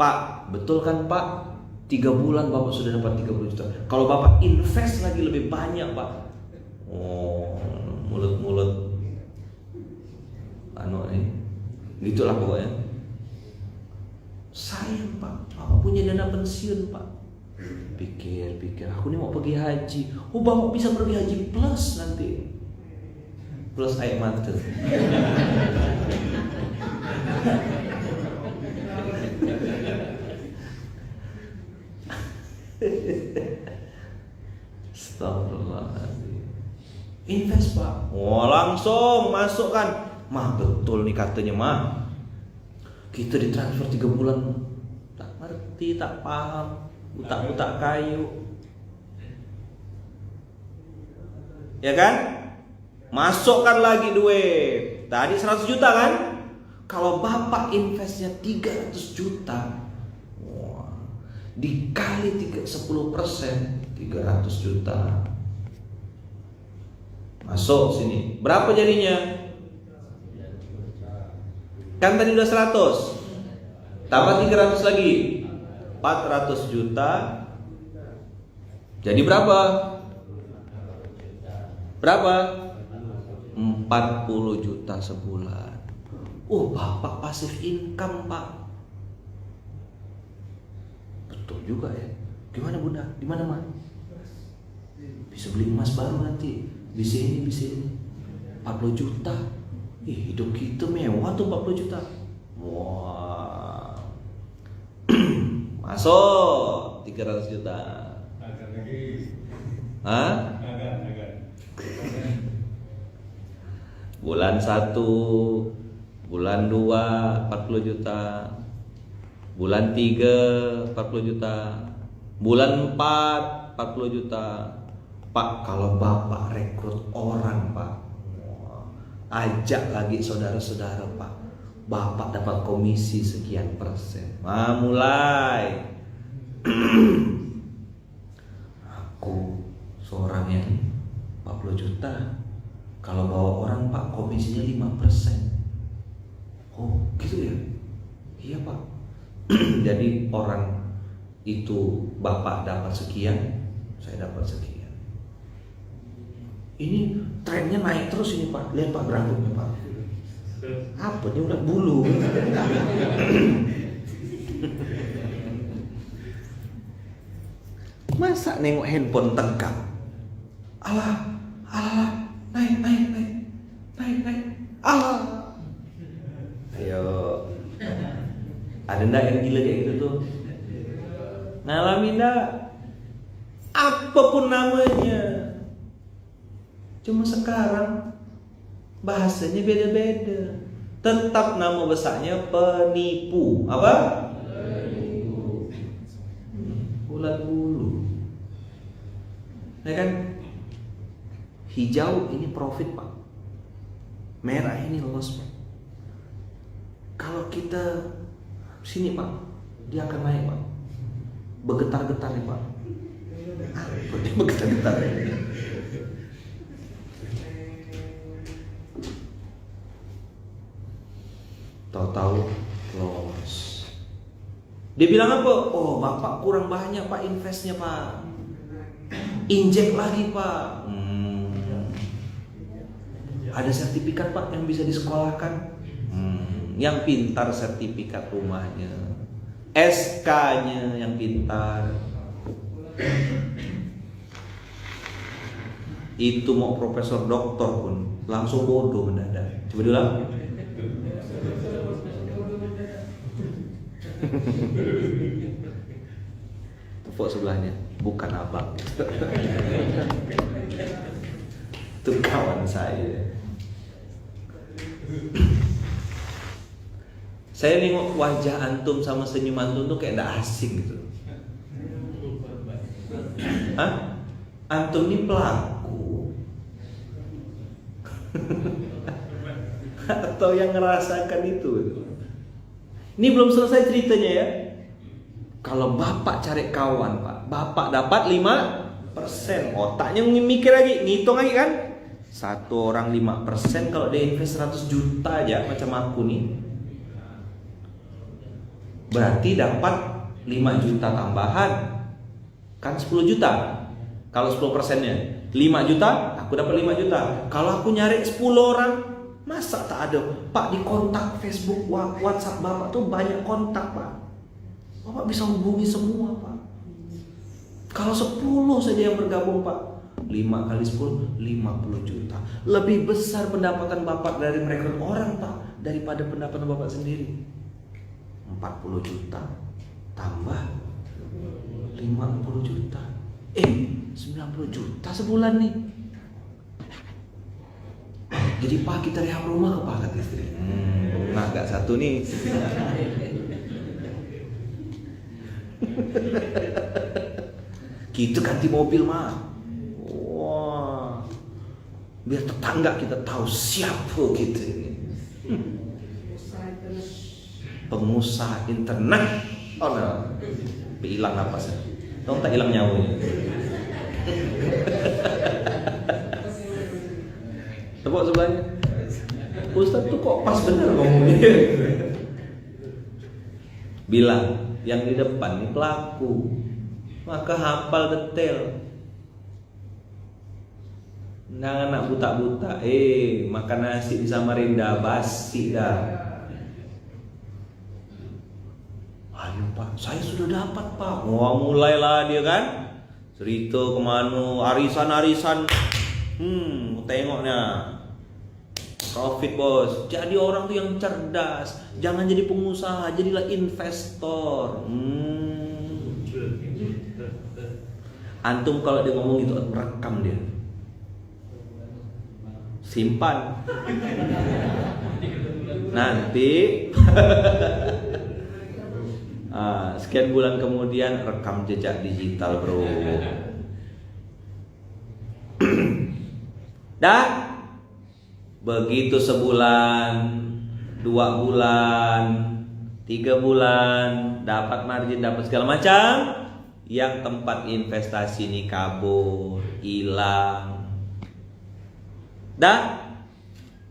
Pak, betul kan Pak? 3 bulan Bapak sudah dapat 30 juta. Kalau Bapak invest lagi lebih banyak Pak. Oh, mulut-mulut anu nih. Gitulah pokoknya. Sayang Pak, Bapak punya dana pensiun Pak. Pikir, aku ini mau pergi haji. Oh, Bapak bisa pergi haji plus nanti. Plus air mata. Astagfirullahaladzim. Invest Pak. Oh, langsung masukkan. Mah betul nih katanya mah. Kita ditransfer 3 bulan. Tak ngerti, tak paham. Utak-utak kayu. Ya kan? Masukkan lagi duit. Tadi 100 juta kan? Kalau Bapak investnya 300 juta, wah, dikali 10%, 300 juta. Masuk sini. Berapa jadinya? Kan tadi udah 100. Tambah 300 lagi. 400 juta. Jadi berapa? Berapa? 40 juta sebulan. Oh, Bapak pasif income Pak. Betul juga ya. Gimana Bunda? Di mana Mas? Bisa beli emas baru nanti. Bisa ini. 40 juta. Ih, hidup kita mewah tuh 40 juta. Wah. Masuk 300 juta. Hah? Bulan 1, bulan 2 40 juta. Bulan 3 40 juta. Bulan 4 40 juta. Pak, kalau Bapak rekrut orang, Pak, ajak lagi saudara-saudara, Pak, Bapak dapat komisi sekian persen. Mulai. Aku seorang yang 40 juta. Kalau bawa orang, Pak, komisinya 5%. Oh gitu ya? Iya, Pak. Jadi orang itu Bapak dapat sekian, saya dapat sekian. Ini trennya naik terus ini, Pak. Lihat, Pak, grafiknya, Pak. Apa ini udah bulu? Masa nengok handphone tegak? Alah, naik. Alah. Ayo. Ada ndak yang gila kayak gitu tuh? Ngalamin ndak? Apapun namanya. Cuma sekarang bahasanya beda-beda. Tetap nama besarnya penipu. Apa? Penipu. Bulan bulu. Ya kan? Hijau ini profit, Pak. Merah ini loss, Pak. Kalau kita sini, Pak, dia akan naik, Pak. Bergetar-getar nih, Pak. Bergetar-getar ya. Tahu-tahu loss. Dia bilang apa? Oh, Bapak kurang banyak, Pak, investnya, Pak. Injek lagi, Pak. Ada sertifikat, Pak, yang bisa disekolahkan. Yang pintar sertifikat rumahnya, SK-nya yang pintar. Itu mau profesor doktor pun langsung bodoh mendadak. Coba diulang. Tepuk sebelahnya, bukan abang. Itu kawan saya. Saya nengok wajah antum sama senyum antum tuh kayak nggak asing gitu. Hah? Antum ini pelaku atau yang ngerasakan itu? Ini belum selesai ceritanya ya. Kalau Bapak cari kawan, Pak, Bapak dapat 5%. Otaknya mikir lagi, ngitung lagi kan. Satu orang 5%, kalau dia invest 100 juta aja macam aku nih, berarti dapat 5 juta tambahan. Kan 10 juta. Kalau 10%-nya 5 juta, aku dapat 5 juta. Kalau aku nyari 10 orang, masa tak ada? Pak, di kontak Facebook, WhatsApp Bapak tuh banyak kontak, Pak. Bapak bisa hubungi semua, Pak. Kalau 10 saja yang bergabung, Pak, 5 kali 10, 50 juta. Lebih besar pendapatan Bapak dari merekrut orang, Pak, daripada pendapatan Bapak sendiri. 40 juta tambah 50 juta, 90 juta sebulan nih. Jadi, Pak, kita rehab rumah ke Pak, kata istri. Nah, agak satu nih. Gitu ganti mobil, mah. Wah, biar tetangga kita tahu siapa kita ini. Pengusaha internet. Oh no, hilang napasnya. Dong tak hilang nyawanya. Tepuk sebelahnya. Ustaz tuh kok pas bener ngomongnya. Bilang yang di depan ini pelaku, maka hafal detail. Jangan anak buta-buta. Makan nasi di Samarinda basi dah. Ayo, Pak, saya sudah dapat, Pak. Wah, mulailah dia kan cerita kemana, arisan. Tengoknya profit, bos. Jadi orang tuh yang cerdas, jangan jadi pengusaha, jadilah investor. Antum kalau dia ngomong gitu, merekam dia, simpan. Nanti sekian bulan kemudian rekam jejak digital, bro. Dan begitu sebulan, 2 bulan, 3 bulan, dapat margin, dapat segala macam, yang tempat investasi ini kabur, hilang. Dan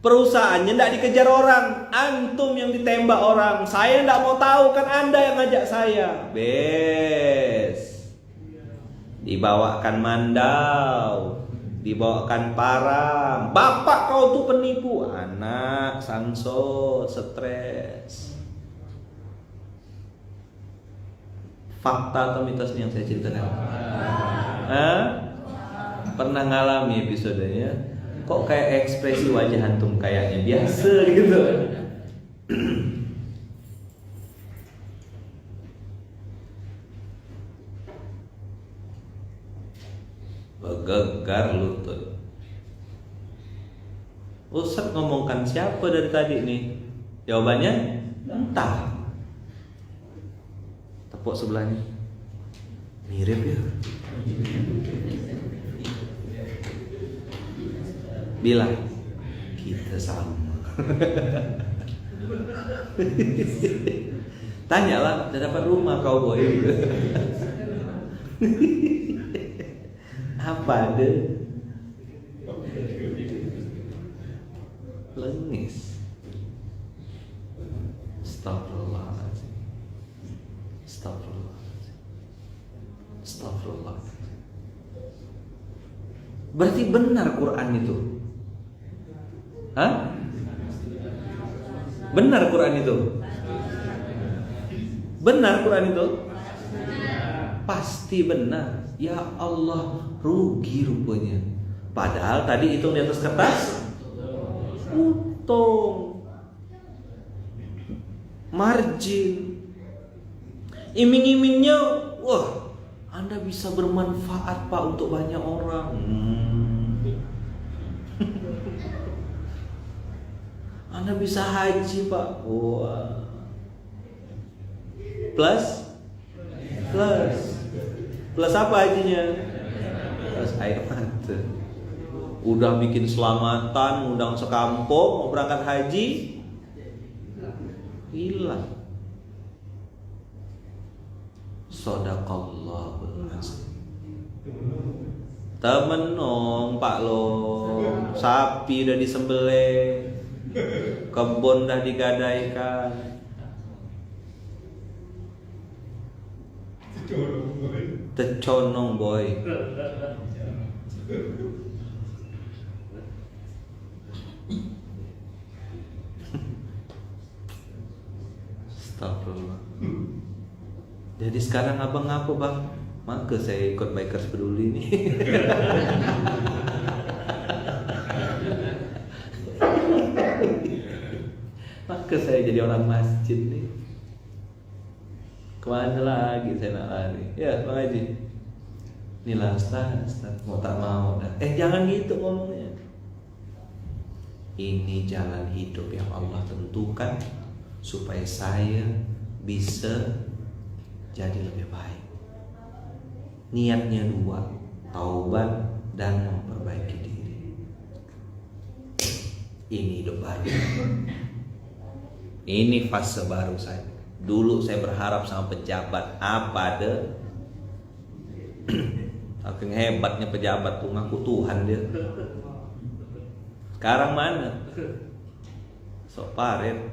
perusahaannya tidak dikejar orang, antum yang ditembak orang. Saya tidak mau tahu, kan Anda yang ngajak saya. Bes, dibawakan mandau, dibawakan parang. Bapak kau tuh penipu, anak sansot, stres. Fakta atau mitos yang saya ceritakan? Pernah ngalami episodenya? Kok kayak ekspresi wajah antum kayaknya biasa gitu. Bergegar lutut. Ustaz ngomongkan siapa dari tadi nih? Jawabannya entah. Tepuk sebelahnya, mirip ya. Bilang kita sama. Tanyalah, udah dapat rumah kau boy? Apa ada? Lengis. Astagfirullahaladzim. Astagfirullahaladzim. Astagfirullahaladzim. Berarti benar Quran itu? Hah? Benar Quran itu? Benar Quran itu? Pasti benar. Ya Allah, rugi rupanya. Padahal tadi hitung di atas kertas untung, margin, iming-imingnya, wah, Anda bisa bermanfaat Pak untuk banyak orang. Anda bisa haji Pak. Wah. Plus apa hajinya? Plus air mata. Udah bikin selamatan, undang sekampung mau berangkat haji, hilang. Shadaqallahul azim. Temenong Pak Long, sapi udah disembelih, kebun udah digadaikan. Teconong boy. Astagfirullah. Jadi sekarang abang apa bang? Maka saya ikut Bikers Peduli nih. Maka saya jadi orang masjid nih. Kemana lagi saya nak lari? Ya Bang Haji, inilah Ustaz, mau tak mau dah. Jangan gitu ngomongnya. Ini jalan hidup yang Allah tentukan supaya saya bisa jadi lebih baik. Niatnya 2, taubat dan memperbaiki diri. Ini hidup baru. Ini fase baru saya. Dulu saya berharap sama pejabat, apa ada? Saking hebatnya pejabat tuh ngaku Tuhan dia. Sekarang mana? Sok paret.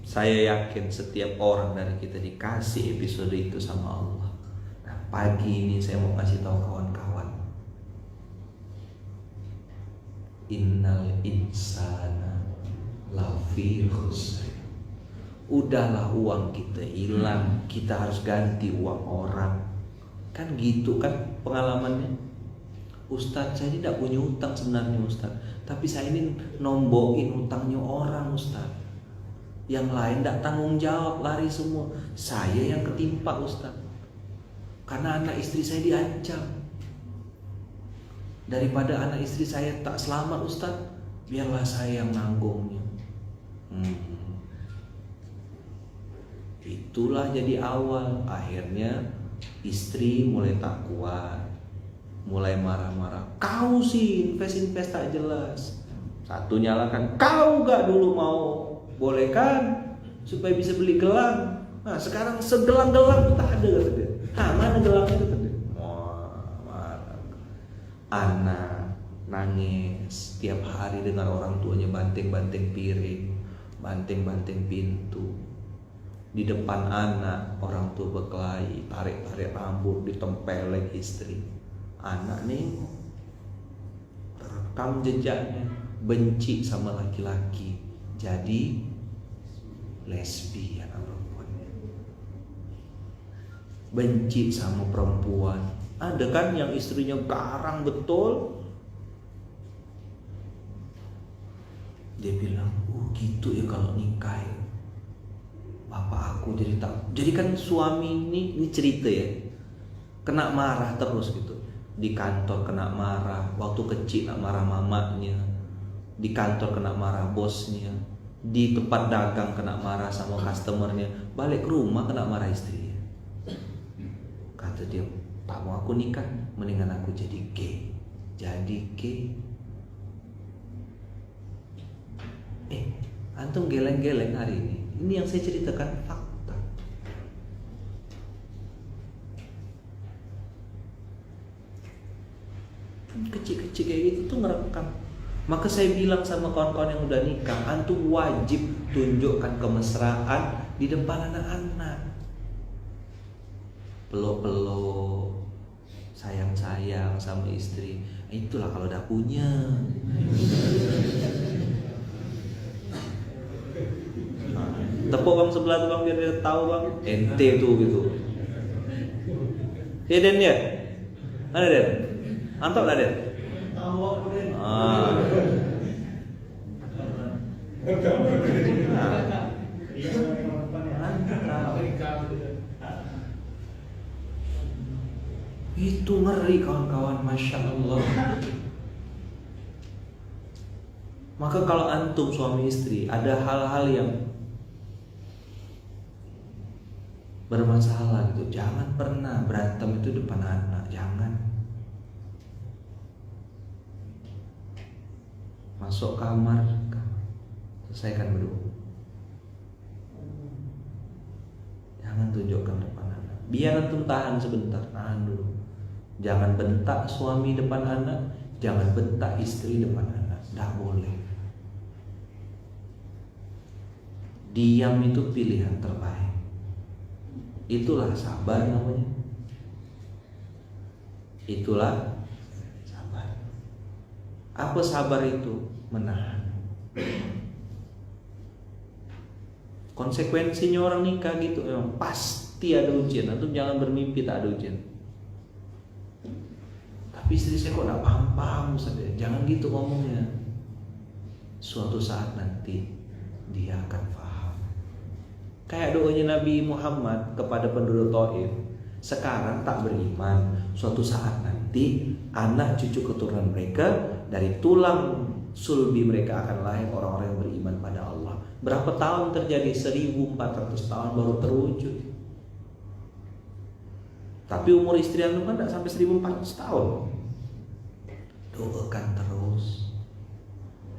Saya yakin setiap orang dari kita dikasih episode itu sama Allah. Nah, pagi ini saya mau kasih tahu kawan-kawan. Innal insana lafi khusr. Udahlah uang kita hilang, kita harus ganti uang orang. Kan gitu kan pengalamannya. Ustadz, saya tidak punya utang sebenarnya Ustadz, tapi saya ini nombokin utangnya orang Ustadz. Yang lain tidak tanggung jawab, lari semua. Saya yang ketimpa Ustaz, karena anak istri saya diancam. Daripada anak istri saya tak selamat Ustaz, biarlah saya yang nanggungnya. Itulah jadi awal. Akhirnya istri mulai tak kuat, mulai marah-marah. Kau sih invest tak jelas. Satu nyalakan, kau gak dulu mau bolehkan supaya bisa beli gelang. Nah sekarang segelang-gelang tak ada kata dia. Mana gelangnya kata dia. Marah. Anak nangis tiap hari dengar orang tuanya banting-banting piring, banting-banting pintu. Di depan anak orang tua berkelahi, tarik-tarik rambut, ditempeleng istri. Anak nengok, rekam jejaknya, benci sama laki-laki, jadi lesbi anak perempuannya. Benci sama perempuan. Ada kan yang istrinya garang betul, dia bilang, gitu ya kalau nikah ya. Bapak aku jadi kan suami ini cerita ya, kena marah terus gitu. Di kantor kena marah, waktu kecil kena marah mamanya, di kantor kena marah bosnya, di tempat dagang kena marah sama customernya, balik ke rumah kena marah istrinya. Kata dia, tak mau aku nikah, mendingan aku jadi gay. Jadi gay. Antum geleng-geleng hari ini. Ini yang saya ceritakan fakta. Kecil-kecil kayak gitu tuh ngerekam. Maka saya bilang sama kawan-kawan yang udah nikah, antum wajib tunjukkan kemesraan di depan anak-anak. Peluk-peluk, sayang-sayang sama istri. Itulah kalau udah punya. Tepuk bang sebelah tuh bang biar dia tahu bang. Ente tuh gitu. Ya Den ya. Mana Den? Antap lah Den. Itu ngeri kawan-kawan, masya Allah. Maka kalau antum suami istri ada hal-hal yang bermasalah gitu, jangan pernah berantem itu depan anak, jangan. Masuk kamar, selesaikan dulu. Jangan tunjukkan depan anak. Biar antum tahan sebentar, tahan dulu. Jangan bentak suami depan anak, jangan bentak istri depan anak, tidak boleh. Diam itu pilihan terbaik. Itulah sabar namanya. Itulah sabar. Apa sabar itu? Menahan. Konsekuensinya orang nikah gitu, memang pasti ada ujian. Antum jangan bermimpi tak ada ujian. Tapi istri saya kok gak paham-paham saja. Jangan gitu ngomongnya. Suatu saat nanti dia akan paham. Kayak doanya Nabi Muhammad kepada penduduk Taif. Sekarang tak beriman, suatu saat nanti anak cucu keturunan mereka dari tulang sulbi mereka akan lahir orang-orang yang beriman pada Allah. Berapa tahun terjadi? 1400 tahun baru terwujud. Tapi umur istri antum kan tidak sampai 1400 tahun. Doakan terus.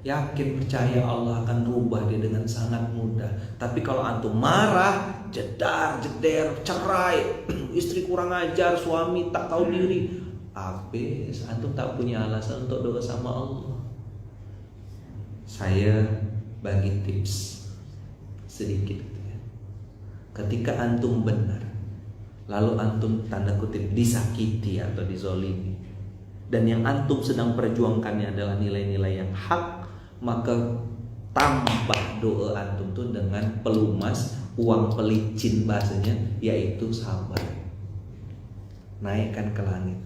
Yakin percaya Allah akan rubah dia dengan sangat mudah. Tapi kalau antum marah, jedar, jeder, cerai, istri kurang ajar, suami tak tahu diri, habis antum tak punya alasan untuk doa sama Allah. Saya bagi tips sedikit ya. Ketika antum benar, lalu antum tanda kutip disakiti atau dizolimi, dan yang antum sedang perjuangkannya adalah nilai-nilai yang hak, maka tambah doa antum tuh dengan pelumas, uang pelicin bahasanya, yaitu sabar. Naikkan ke langit.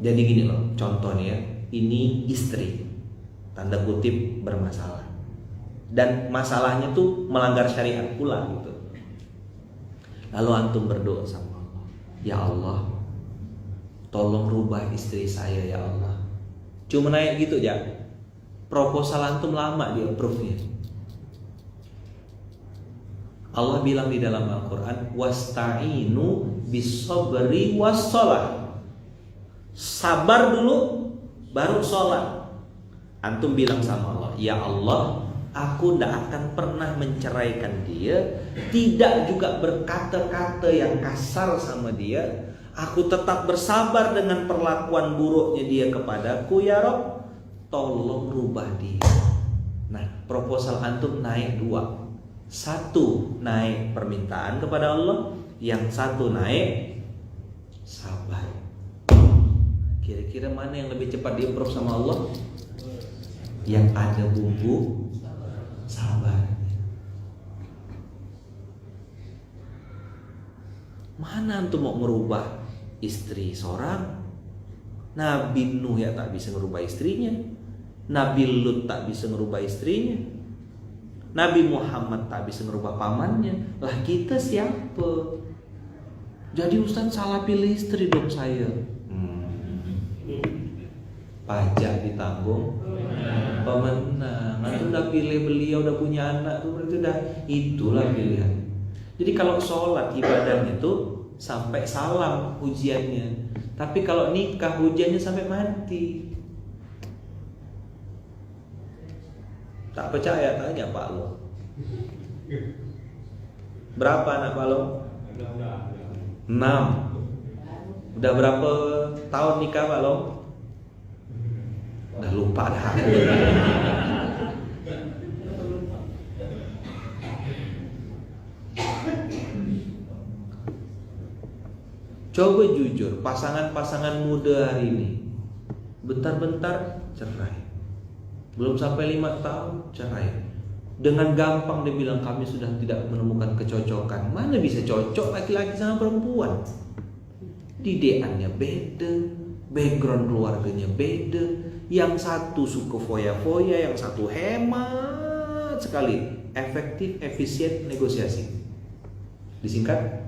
Jadi gini loh, contohnya ini istri tanda kutip bermasalah. dan masalahnya tuh melanggar syariat pula gitu. Lalu antum berdoa sama Allah, ya Allah, tolong rubah istri saya ya Allah. Cuma naik gitu ya. Proposal antum lama di approve-nya. Allah bilang di dalam Al-Quran, wasta'inu bis-sabri was-shalah. Sabar dulu baru sholat. Antum bilang sama Allah, ya Allah, aku tidak akan pernah menceraikan dia, tidak juga berkata-kata yang kasar sama dia. Aku tetap bersabar dengan perlakuan buruknya dia kepadaku, ya Rabb, tolong rubah dia. Nah, proposal antum naik dua. Satu naik permintaan kepada Allah, yang satu naik sabar. Kira-kira mana yang lebih cepat di-approve sama Allah? Yang ada bumbu sabar. Mana antum mau merubah istri seorang? Nabi Nuh ya tak bisa merubah istrinya. Nabi Lut tak bisa merubah istrinya. Nabi Muhammad tak bisa merubah pamannya. Lah kita siapa? Jadi Ustaz salah pilih istri dong saya. Pajak ditanggung pemenang. Nanti udah pilih beliau, udah punya anak tuh, berarti udah itulah pilihan. Jadi kalau sholat ibadahnya tuh sampai salam ujiannya, tapi kalau nikah ujiannya sampai mati. Tak percaya tanya Pak Lo. Berapa anak Pak Lo? 6. Udah berapa tahun nikah Pak Lo? Udah lupa dah. Coba jujur, pasangan-pasangan muda hari ini bentar-bentar cerai. Belum sampai 5 tahun cerai. Dengan gampang dia bilang kami sudah tidak menemukan kecocokan. Mana bisa cocok laki-laki sama perempuan? Didikannya beda, background keluarganya beda. Yang satu suka foya-foya, yang satu hemat sekali. Efektif, efisien, negosiasi. Disingkat?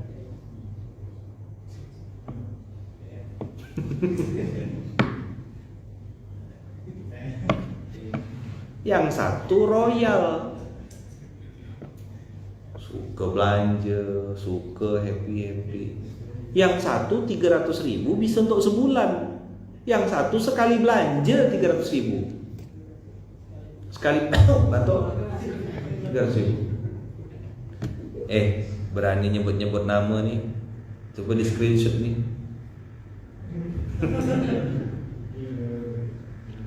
Yang satu royal, suka belanja, suka happy-happy. Yang satu 300.000 bisa untuk sebulan. Yang satu sekali belanja 300.000. Sekali batok 300.000. Berani nyebut-nyebut nama nih. Coba di screenshot nih.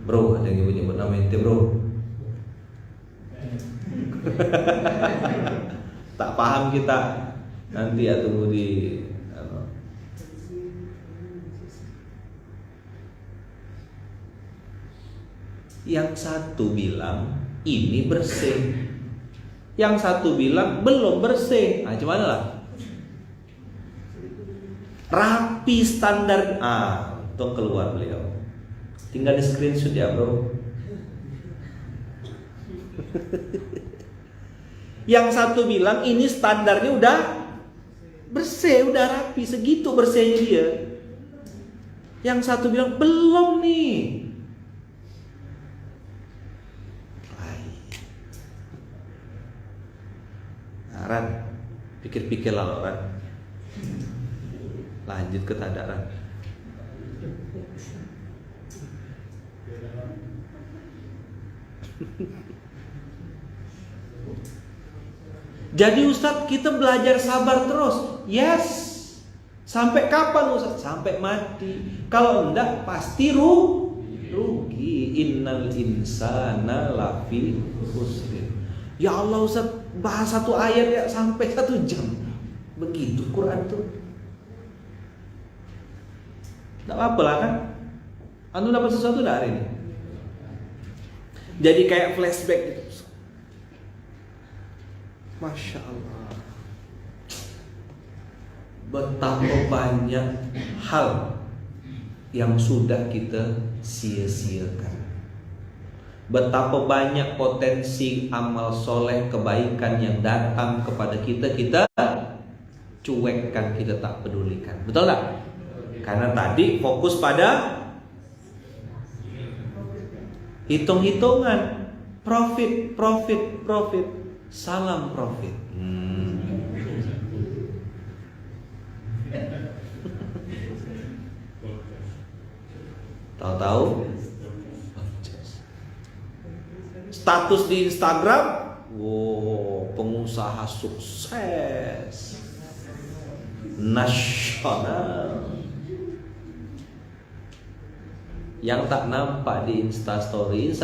Bro, ada yang nyebut-nyebut nama ente bro. Tak paham kita. Nanti ya tunggu di Yang satu bilang ini bersih, yang satu bilang belum bersih. Nah, gimana lah? Rapi standar. Untung keluar beliau. Tinggal di screenshot ya bro. Yang satu bilang ini standarnya udah bersih, udah rapi, segitu bersihnya dia. Yang satu bilang belum nih. Ran, pikir-pikir lah Ran. Lanjut ke tadaran. Jadi Ustadz kita belajar sabar terus. Yes. Sampai kapan Ustadz? Sampai mati. Kalau enggak pasti rugi. Innal insana lafi khusrin. Ya Allah Ustaz, bahas satu ayat ya sampai 1 jam. Begitu Quran tuh. Tidak apa-apa lah kan. Antum dapat sesuatu dari ini. Jadi kayak flashback gitu. Masya Allah. Betapa banyak hal yang sudah kita sia-siakan. Betapa banyak potensi amal soleh, kebaikan yang datang kepada kita, kita cuekkan, kita tak pedulikan. Betul tak? Karena tadi fokus pada hitung-hitungan, profit, salam profit. Tahu-tahu status di Instagram, wow, pengusaha sukses nasional. Yang tak nampak di Instastory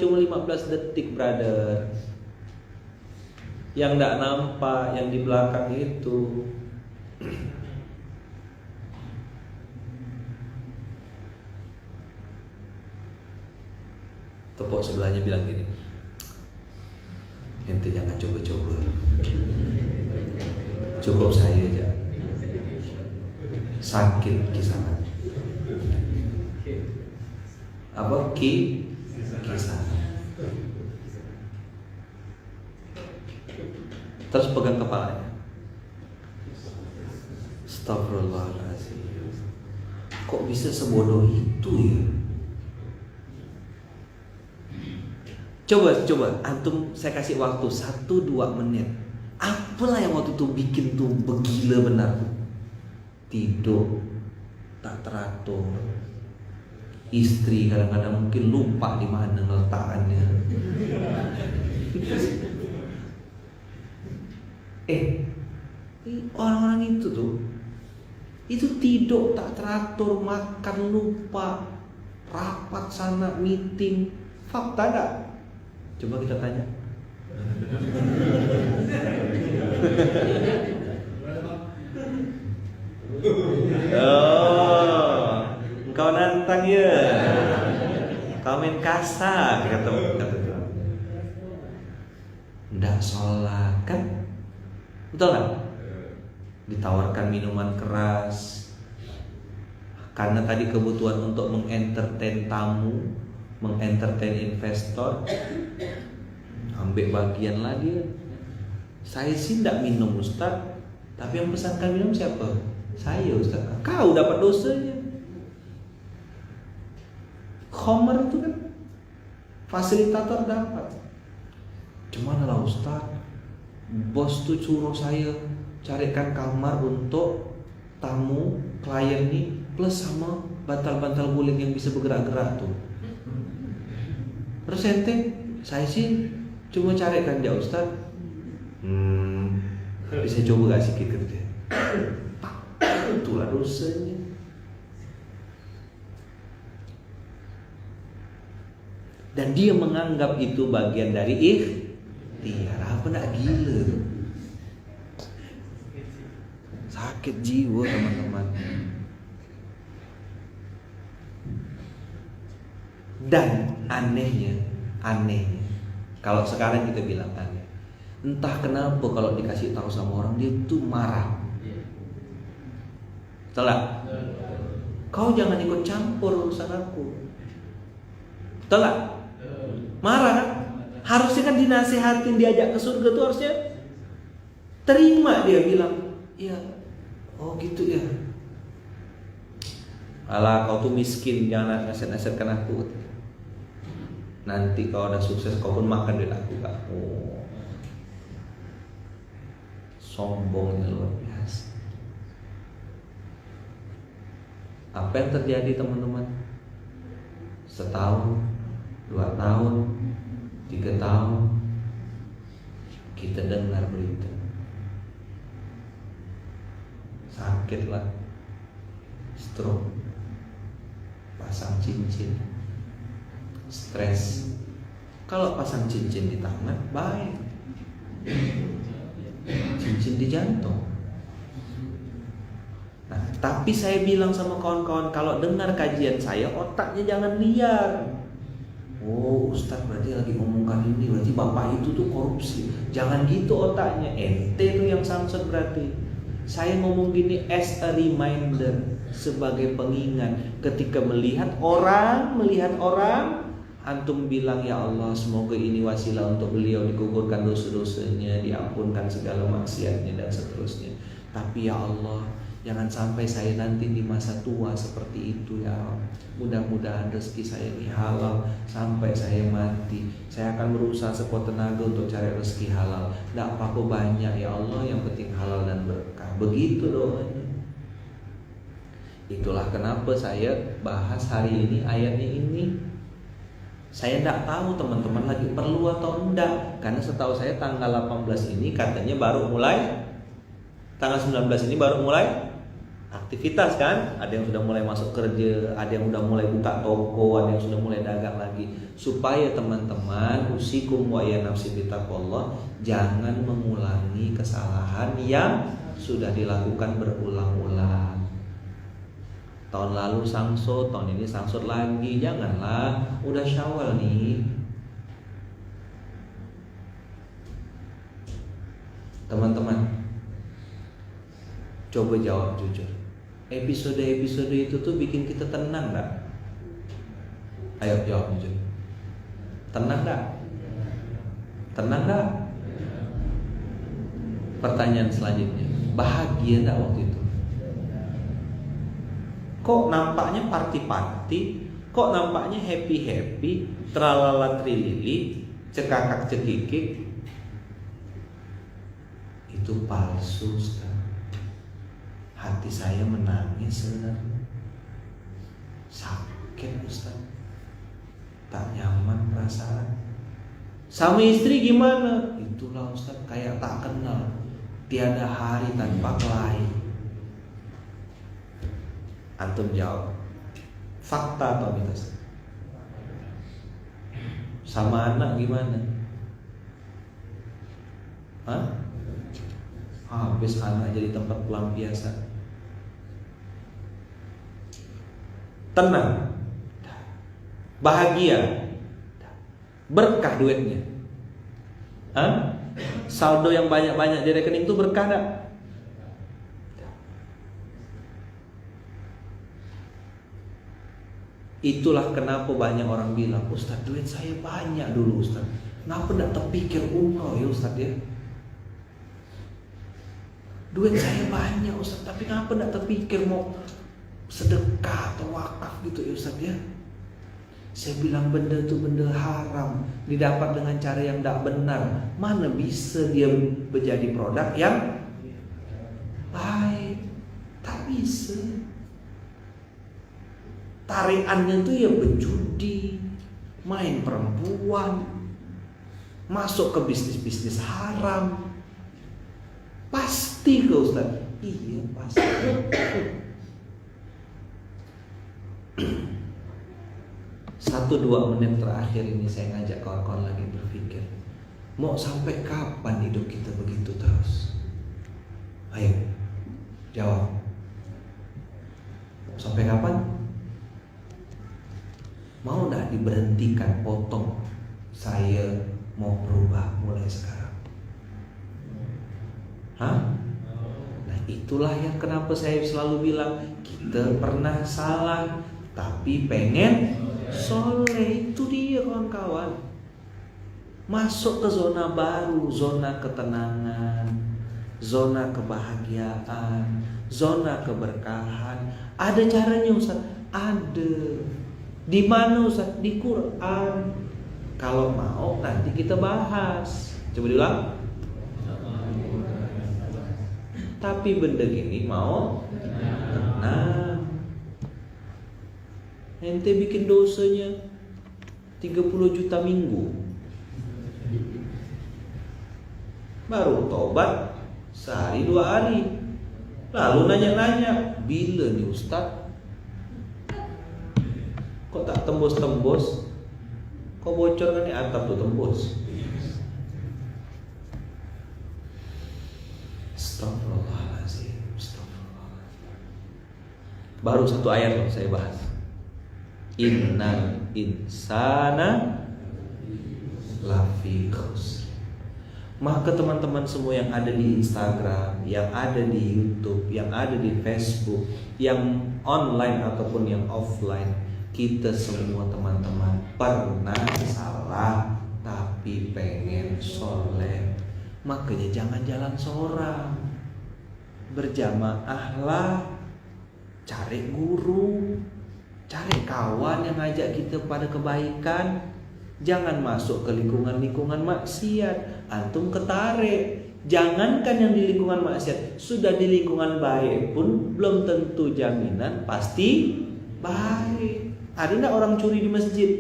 cuma 15 detik, brother. Yang tak nampak, yang di belakang itu. Tepuk sebelahnya bilang gini, ente jangan coba-coba, cukup saya aja. Sakit kisaran. Apa? Kisaran. Terus pegang kepalanya. Astagfirullahaladzim. Kok bisa sebodoh itu ya? Coba antum, saya kasih waktu 1-2 menit. Apalah yang waktu itu bikin tuh begila benar? Tidur tak teratur, istri kadang-kadang mungkin lupa di mana letakkannya. Orang-orang itu tuh, itu tidur tak teratur, makan lupa, rapat sana, meeting. Fakta gak? Coba kita tanya. Oh, engkau nantang ya? Kau main kasar, kata dia. Nggak sholat kan? Betul kan? Ditawarkan minuman keras karena tadi kebutuhan untuk mengentertain tamu, mengentertain investor. Ambil bagian lagi. Saya sih tidak minum Ustaz, tapi yang pesankan minum siapa? Saya Ustaz. Kau dapat dosanya. Khomer itu kan fasilitator dapat. Cuman lah Ustaz, bos tuh suruh saya carikan kamar untuk tamu klien nih, plus sama bantal-bantal guling yang bisa bergerak-gerak tuh. Terus ente, saya sih cuma carikan dia Ustaz. Bisa coba gak sikit kerja? Itulah dosanya. Dan dia menganggap itu bagian dari ikhtiar. Apa nak gila? Sakit jiwa teman-teman. Dan anehnya, kalau sekarang kita bilang aneh, entah kenapa kalau dikasih tahu sama orang dia tuh marah. Setelah kau jangan ikut campur urusan aku. Setelah marah kan? Harusnya kan dinasihatin, diajak ke surga tuh harusnya terima. Dia bilang, iya, oh gitu ya. Alah kau tuh miskin, jangan nasihat-nasihatkan aku. Nanti kau udah sukses, kau pun makan duit aku kak. Oh, sombongnya luar biasa. Apa yang terjadi teman-teman? Setahun, 2 tahun, 3 tahun, kita dengar berita, sakit lah, stroke, pasang cincin, stres. Kalau pasang cincin di tangan baik, cincin di jantung. Nah, tapi saya bilang sama kawan-kawan, kalau dengar kajian saya, otaknya jangan liar. Oh, Ustaz berarti lagi ngomongkan ini, berarti bapak itu tuh korupsi. Jangan gitu otaknya. Ente tuh yang samsat berarti. Saya ngomong gini as a reminder, sebagai pengingat. Ketika melihat orang Antum bilang, ya Allah, semoga ini wasilah untuk beliau digugurkan dosa-dosanya, diampunkan segala maksiatnya dan seterusnya. Tapi ya Allah, jangan sampai saya nanti di masa tua seperti itu ya Allah. Mudah-mudahan rezeki saya ini halal sampai saya mati. Saya akan berusaha sekuat tenaga untuk cari rezeki halal. Tidak apa-apa banyak ya Allah, yang penting halal dan berkah. Begitu doanya. Itulah kenapa saya bahas hari ini ayatnya ini. Saya tidak tahu teman-teman lagi perlu atau enggak, karena setahu saya tanggal 18 ini katanya baru mulai, tanggal 19 ini baru mulai aktivitas kan. Ada yang sudah mulai masuk kerja, ada yang sudah mulai buka toko, ada yang sudah mulai dagang lagi. Supaya teman-teman, usikum wa ya nafsi bitaqwallah, jangan mengulangi kesalahan yang sudah dilakukan berulang-ulang. Tahun lalu sangsut, tahun ini sangsut lagi. Janganlah, udah Syawal nih. Teman-teman, coba jawab jujur. Episode-episode itu tuh bikin kita tenang gak? Ayo jawab jujur. Tenang gak? Tenang gak? Pertanyaan selanjutnya, bahagia gak waktu itu? Kok nampaknya party-party, kok nampaknya happy-happy, tralala trilili, cekakak cekikik? Itu palsu, Ustaz. Hati saya menangis sebenarnya. Sakit, Ustaz. Tak nyaman perasaan. Sama istri gimana? Itulah Ustaz, kayak tak kenal. Tiada hari tanpa kelahi. Antum jawab, fakta atau mitos? Sama anak gimana? Hah? Habis anak jadi tempat pelampiasan. Tenang, bahagia, berkah duitnya. Hah? Saldo yang banyak-banyak di rekening itu berkah gak? Itulah kenapa banyak orang bilang, Ustaz, duit saya banyak dulu Ustaz, kenapa tidak terpikir umroh ya Ustaz ya? Duit saya banyak Ustaz, tapi kenapa tidak terpikir mau sedekah atau wakaf gitu ya Ustaz ya? Saya bilang benda itu benda haram, didapat dengan cara yang tidak benar. Mana bisa dia menjadi produk yang baik? Tak bisa. Tariannya itu ya berjudi, main perempuan, masuk ke bisnis-bisnis haram. Pasti ke Ustaz? Iya pasti. 1-2 menit terakhir ini saya ngajak kawan-kawan lagi berpikir, mau sampai kapan hidup kita begitu terus? Ayo jawab. Sampai kapan? Mau gak diberhentikan, potong? Saya mau berubah mulai sekarang. Hah? Nah itulah yang kenapa saya selalu bilang, kita pernah salah tapi pengen soleh. Itu dia kawan-kawan. Masuk ke zona baru, zona ketenangan, zona kebahagiaan, zona keberkahan. Ada caranya Ustaz? Ada. Di mana Ustaz? Di Quran. Kalau mau nanti kita bahas. Coba diulang. Tapi benda gini mau tenang. Ente bikin dosanya 30 juta minggu, baru tobat sehari 2 hari, lalu nanya-nanya, bila nih Ustaz? Kok tak tembus-tembus? Kok bocor kan nih atap tuh tembus? Astagfirullahaladzim. Baru 1 ayat loh saya bahas. Innal insana lafi khusr. Maka teman-teman semua yang ada di Instagram, yang ada di YouTube, yang ada di Facebook, yang online ataupun yang offline, Kita semua teman-teman pernah salah tapi pengen soleh. Makanya jangan jalan seorang, berjamaahlah, cari guru, cari kawan yang ngajak kita pada kebaikan. Jangan masuk ke lingkungan-lingkungan maksiat, antum ketarik. Jangankan yang di lingkungan maksiat, sudah di lingkungan baik pun belum tentu jaminan pasti baik. Ada enggak orang curi di masjid?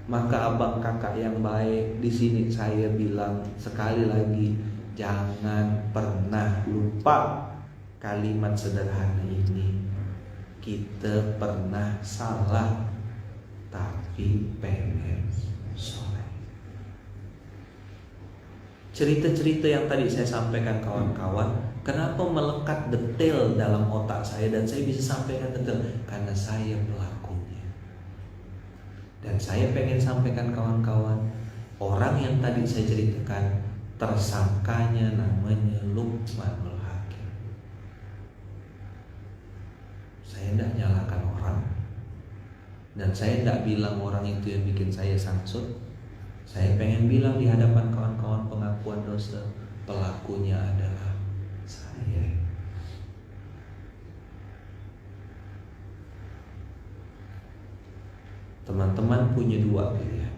Maka abang kakak yang baik, di sini saya bilang sekali lagi, jangan pernah lupa kalimat sederhana ini. Kita pernah salah tapi pengen soleh. Cerita-cerita yang tadi saya sampaikan kawan-kawan, kenapa melekat detail dalam otak saya dan saya bisa sampaikan detail? Karena saya pelakunya. Dan saya pengen sampaikan kawan-kawan, orang yang tadi saya ceritakan, tersangkanya namanya Luqmanul Hakim. Saya tidak nyalakan orang, dan saya tidak bilang orang itu yang bikin saya samsut. Saya pengen bilang di hadapan kawan-kawan pengakuan dosa, pelakunya adalah saya. Teman-teman punya dua pilihan: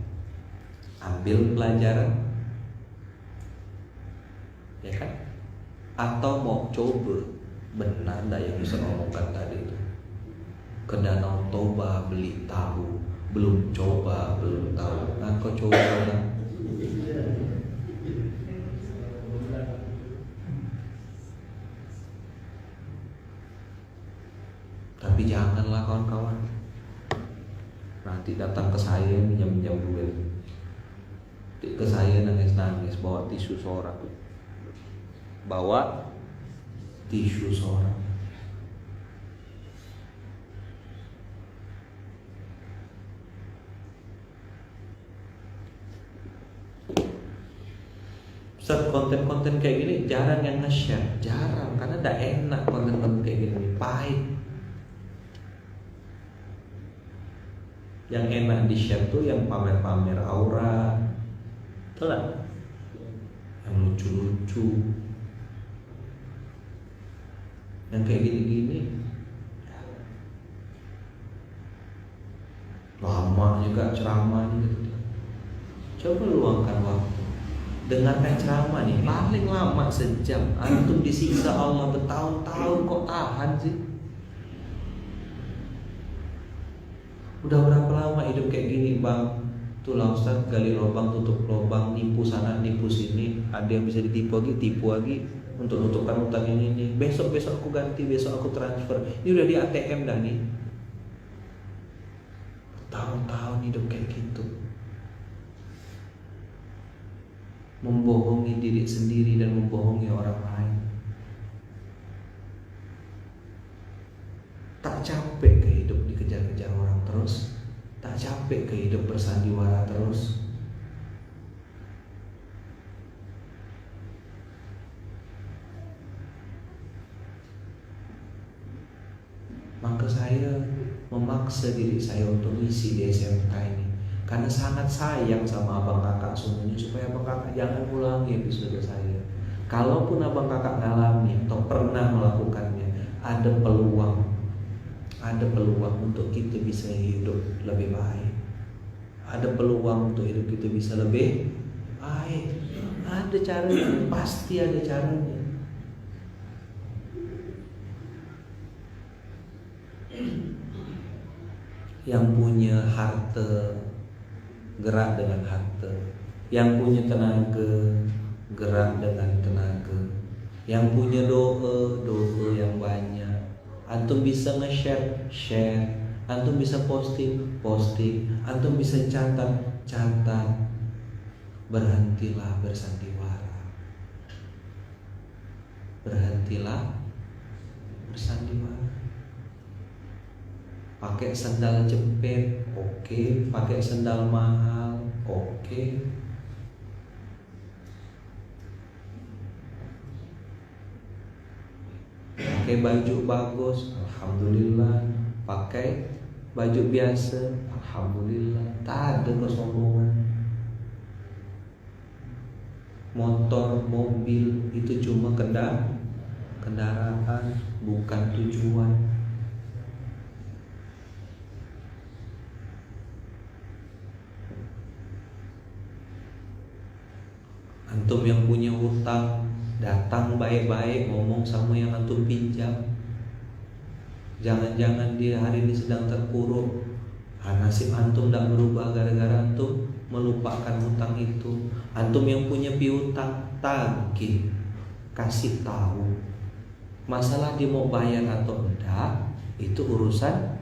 ambil pelajaran, ya kan? Atau mau coba. Benar dah yang bisa ngomongkan tadi itu, ke Danau Toba beli tahu, belum coba belum tahu. Nah, kau coba lah. Tapi janganlah kawan-kawan nanti datang ke saya minjam duit, ke saya nangis-nangis bawa tisu sorak, bawa tisu sorak. Set konten-konten kayak gini jarang yang nge-share, jarang, karena tidak enak konten-konten kayak gini, pahit. Yang enak di-share tuh yang pamer-pamer aura, telah, yang lucu-lucu, yang kayak gini-gini. Lama juga ceramahnya gitu. Coba luangkan waktu, dengarkan ceramah nih, paling lama sejam. Antum disiksa Allah bertahun-tahun kok tahan sih? Udah berapa lama hidup kayak gini bang? Tulah Ustaz, gali lubang tutup lubang, nipu sana nipu sini. Ada yang bisa ditipu lagi, tipu lagi untuk nutupkan utang yang ini. Besok aku ganti, besok aku transfer. Ini udah di ATM dah nih. Tahun-tahun hidup kayak gitu, membohongi diri sendiri dan membohongi orang lain. Tak capek ke hidup dikejar-kejar orang terus, tak capek ke hidup bersandiwara terus. Maka saya memaksa diri saya untuk ngisi di SMK ini, karena sangat sayang sama abang kakak semuanya, supaya abang kakak jangan ulangi episode saya. Kalaupun abang kakak ngalami atau pernah melakukannya, ada peluang untuk kita bisa hidup lebih baik. Ada peluang untuk hidup kita bisa lebih baik. Ada caranya, pasti ada caranya. Yang punya harta gerak dengan harta, yang punya tenaga gerak dengan tenaga, yang punya doa yang banyak. Antum bisa nge-share, antum bisa posting, antum bisa catat. Berhentilah bersandiwara, pakai sandal jepit, oke. Pakai sandal mahal, oke. pakai baju bagus, alhamdulillah. Pakai baju biasa, alhamdulillah. Tak ada kesombongan. Motor, mobil itu cuma kendaraan, bukan tujuan. Antum yang punya hutang, datang baik-baik ngomong sama yang antum pinjam. Jangan-jangan dia hari ini sedang terpuruk. Nasib antum tidak berubah gara-gara antum melupakan hutang itu. Antum yang punya piutang, tagih, kasih tahu. Masalah dia mau bayar atau enggak, itu urusan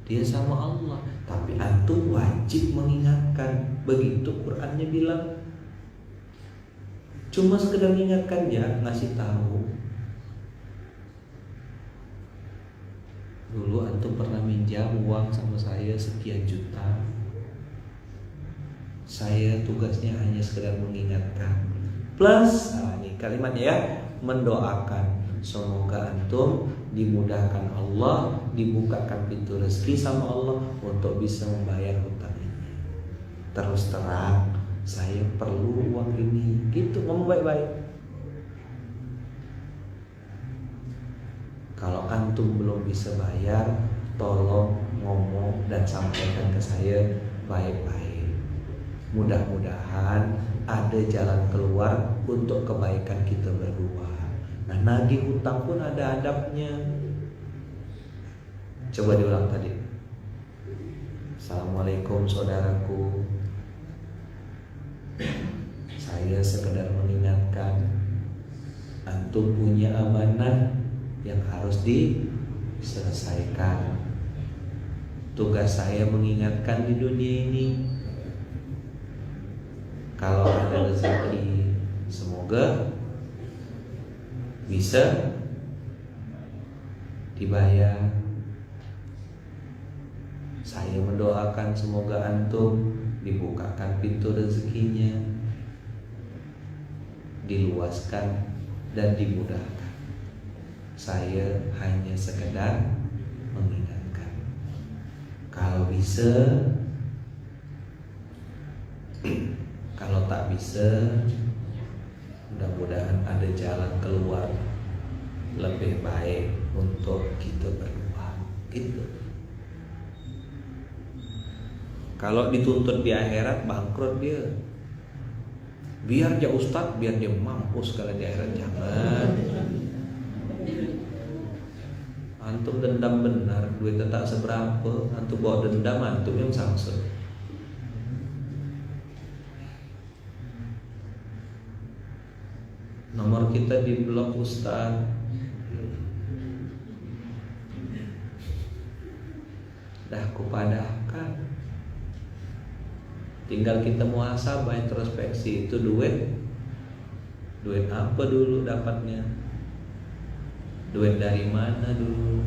dia sama Allah. Tapi antum wajib mengingatkan. Begitu Qur'annya bilang. Cuma sekedar mengingatkan ya, ngasih tahu. Dulu antum pernah minjam uang sama saya sekian juta. Saya tugasnya hanya sekedar mengingatkan. Plus, ini kalimatnya ya, mendoakan. Semoga antum dimudahkan Allah, dibukakan pintu rezeki sama Allah untuk bisa membayar hutang ini. Terus terang, saya perlu uang ini. Gitu, ngomong baik-baik. Kalau antum belum bisa bayar, tolong ngomong dan sampaikan ke saya baik-baik. Mudah-mudahan ada jalan keluar untuk kebaikan kita berdua. Nah, nagih hutang pun ada adabnya. Coba diulang tadi. Assalamualaikum saudaraku. Saya sekedar mengingatkan, antum punya amanah yang harus diselesaikan. Tugas saya mengingatkan di dunia ini. Kalau ada rezeki, semoga bisa dibayar. Saya mendoakan semoga antum dibukakan pintu rezekinya, diluaskan dan dimudahkan. Saya hanya sekedar mengingatkan. Kalau bisa, kalau tak bisa, mudah-mudahan ada jalan keluar lebih baik untuk kita berdua. Gitu. Kalau dituntut di akhirat, bangkrut dia. Biar dia ustadz, biar dia mampus kalau di akhirat, jangan. Antum dendam benar, duitnya tak seberapa. Antum bawa dendam, antum yang samsung. Nomor kita di blog ustaz. Dah kupadahkan. Tinggal kita muhasabah, introspeksi. Itu duit apa dulu dapatnya? Duit dari mana dulu?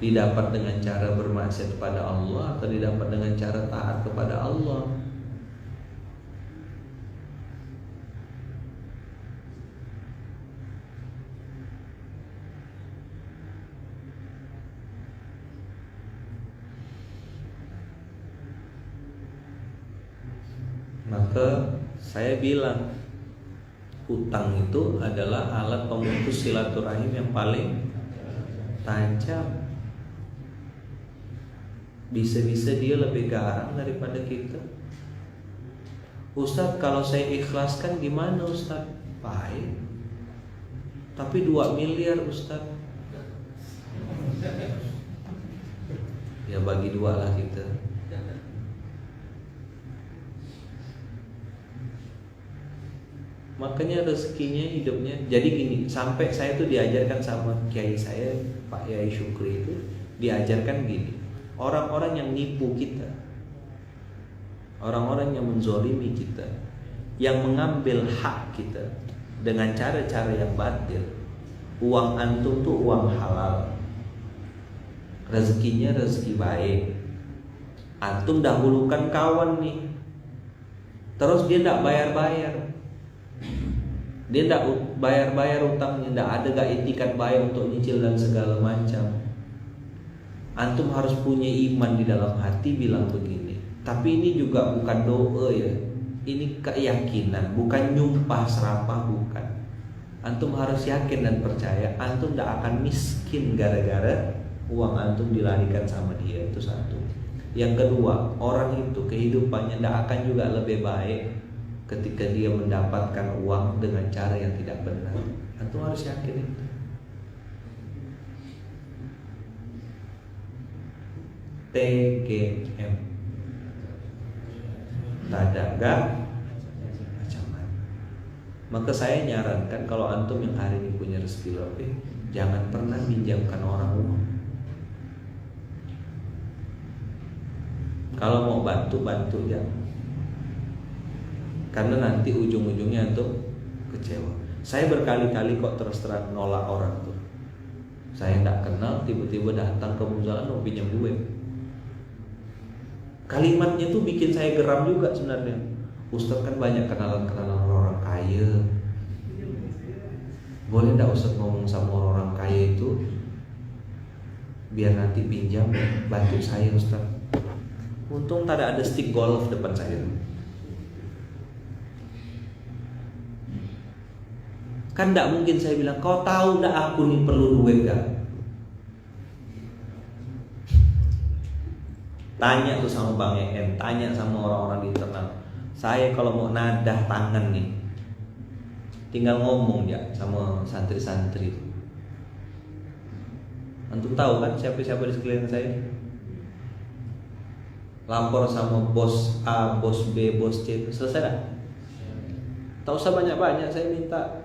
Didapat dengan cara bermaksiat kepada Allah atau didapat dengan cara taat kepada Allah? Maka saya bilang, hutang itu adalah alat pemutus silaturahim yang paling tajam. Bisa-bisa dia lebih garang daripada kita. Ustadz, kalau saya ikhlaskan gimana Ustadz? Baik. Tapi 2 miliar Ustadz. Ya bagi 2 lah kita. Makanya rezekinya hidupnya. Jadi gini, sampai saya tuh diajarkan sama kiai saya, Pak Yai Syukri itu diajarkan gini. Orang-orang yang nipu kita, orang-orang yang menzolimi kita, yang mengambil hak kita dengan cara-cara yang batil. Uang antum tuh uang halal, rezekinya rezeki baik. Antum dahulukan kawan nih, terus dia tidak bayar-bayar. Dia tidak bayar utangnya, tidak ada gak etikat bayar untuk nyicil dan segala macam. Antum harus punya iman di dalam hati bilang begini. Tapi ini juga bukan doa ya, ini keyakinan, bukan nyumpah serapah, bukan. Antum harus yakin dan percaya antum tidak akan miskin gara-gara uang antum dilarikan sama dia. Itu satu. Yang kedua, orang itu kehidupannya tidak akan juga lebih baik ketika dia mendapatkan uang dengan cara yang tidak benar. Antum harus yakin itu. TGM, Tadaga Ancaman. Maka saya nyarankan kalau antum yang hari ini punya rezeki lebih, jangan pernah minjamkan orang uang. Kalau mau bantu ya, karena nanti ujung-ujungnya antum kecewa. Saya berkali-kali kok terus terang nolak orang tuh. Saya tidak kenal, tiba-tiba datang ke musola mau pinjam duit. Kalimatnya tuh bikin saya geram juga sebenarnya. Ustaz kan banyak kenalan-kenalan orang kaya. Boleh enggak Ustaz ngomong sama orang kaya itu biar nanti pinjam bantu saya Ustaz. Untung tak ada stick golf depan saya. Kan enggak mungkin saya bilang, kau tahu enggak aku nih perlu duit gak? Tanya tuh sama Bang EM, tanya sama orang-orang di internal. Saya kalau mau nadah tangan nih, tinggal ngomong ya sama santri-santri. Antum tahu kan siapa-siapa di sekeliling saya? Lapor sama bos A, bos B, bos C, selesai dah. Tak usah banyak-banyak, saya minta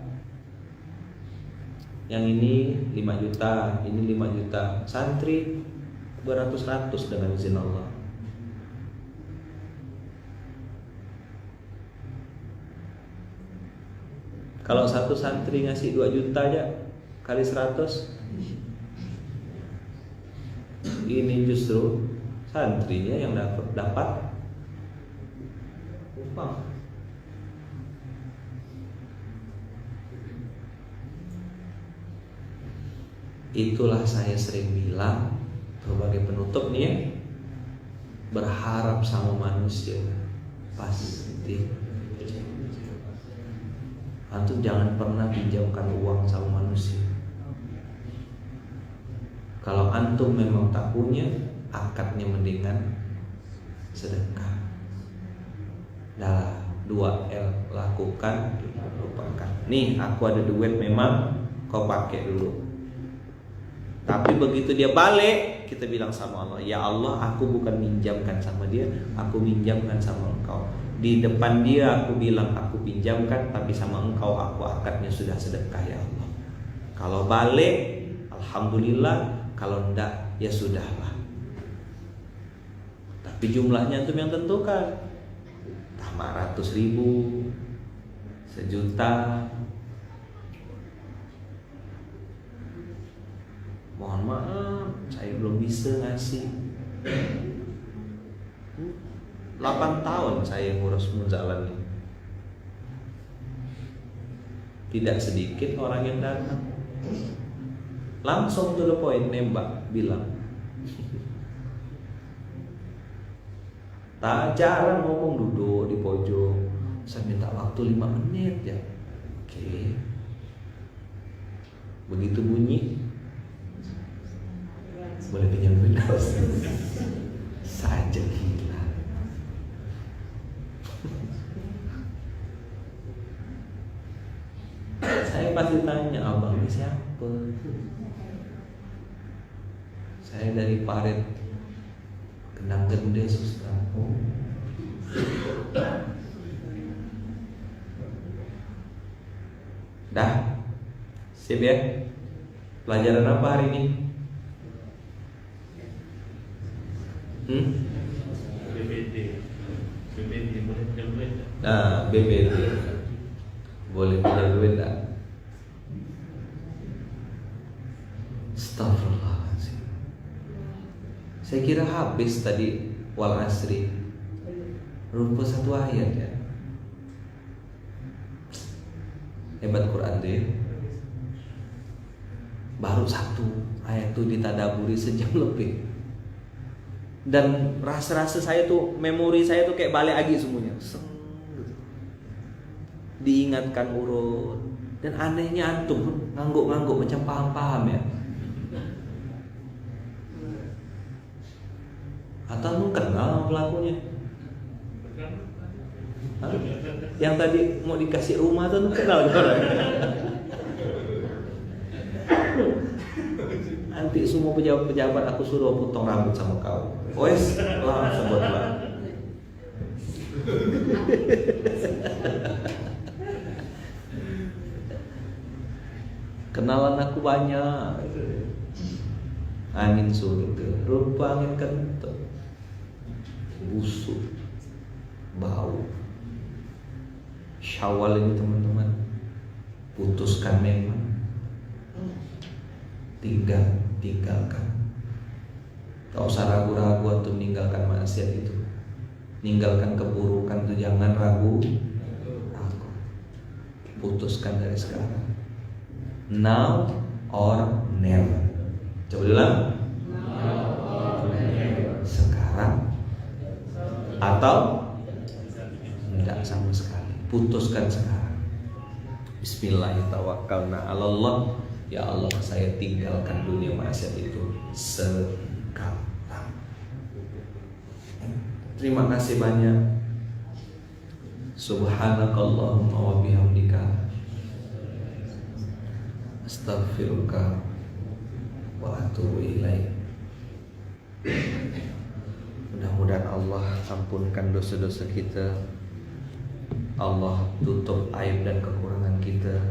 yang ini 5 juta, ini 5 juta. Santri beratus-ratus dengan izin Allah. Kalau satu santri ngasih 2 juta aja kali 100, ini justru santrinya yang dapat upah. Itulah saya sering bilang sebagai penutup nih ya, berharap sama manusia pasti. Antum jangan pernah pinjamkan uang sama manusia. Kalau antum memang tak punya, akadnya mendingan sedekah. Dah 2L, lakukan, lupakan. Nih aku ada duit memang, kau pakai dulu. Tapi begitu dia balik, kita bilang sama Allah, ya Allah, aku bukan minjamkan sama dia, aku minjamkan sama engkau. Di depan dia aku bilang aku pinjamkan, tapi sama engkau aku akadnya sudah sedekah ya Allah. Kalau balik, alhamdulillah. Kalau enggak, ya sudahlah. Tapi jumlahnya itu yang tentukan. 500.000, 1 juta. Mohon maaf, saya belum bisa ngasih. 8 tahun saya ngurus muzalan ini. Tidak sedikit orang yang datang. Langsung to the point, nembak, bilang. Tak jarang ngomong, duduk di pojok. Saya minta waktu 5 menit ya. Oke. Begitu bunyi, boleh pinjam duit saja gila. Saya pasti tanya, abang ini siapa? Saya dari Paret Kendang Gede Susah. Oh. Dah, sip ya. Pelajaran apa hari ini? BBD boleh pinjam duit tak? Nah, BBD boleh pinjam duit tak? Astagfirullahaladzim. Saya kira habis tadi wal asri. Rupa 1 ayat ya. Hebat Quran tuh ya. Baru satu ayat tuh ditadaburi sejam lebih. Dan rasa-rasa saya tuh, memori saya tuh kayak balik lagi semuanya. Diingatkan urut. Dan anehnya antum ngangguk-ngangguk macam paham-paham ya. Atau lu kenal pelakunya? Hah? Yang tadi mau dikasih rumah tuh lu kenal orang? Nanti semua pejabat-pejabat aku suruh potong rambut sama kau. Wes, langsung sebutlah. Kenalan aku banyak. Angin sulit, rupa angin kentut, busuk, bau. Syawal ini teman-teman, putuskan memang, tinggalkan. Tak usah ragu-ragu untuk meninggalkan maksiat itu, meninggalkan keburukan itu, jangan ragu. Putuskan dari sekarang. Now or never. Coba ulang. Sekarang atau tidak sama sekali. Putuskan sekarang. Bismillahirrahmanirrahim. Ya Allah, saya tinggalkan dunia maksiat itu sekarang. Terima kasih banyak. Subhanakallahumma wa bihamdika, astaghfiruka wa atubu ilaik. Mudah-mudahan Allah ampunkan dosa-dosa kita. Allah tutup aib dan kekurangan kita.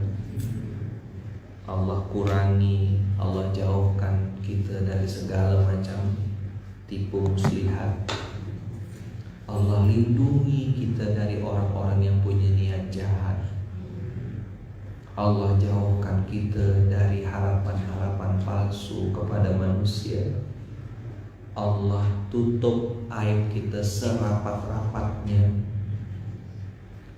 Allah kurangi, Allah jauhkan kita dari segala macam tipu muslihat. Allah lindungi kita dari orang-orang yang punya niat jahat. Allah jauhkan kita dari harapan-harapan palsu kepada manusia. Allah tutup aib kita serapat-rapatnya.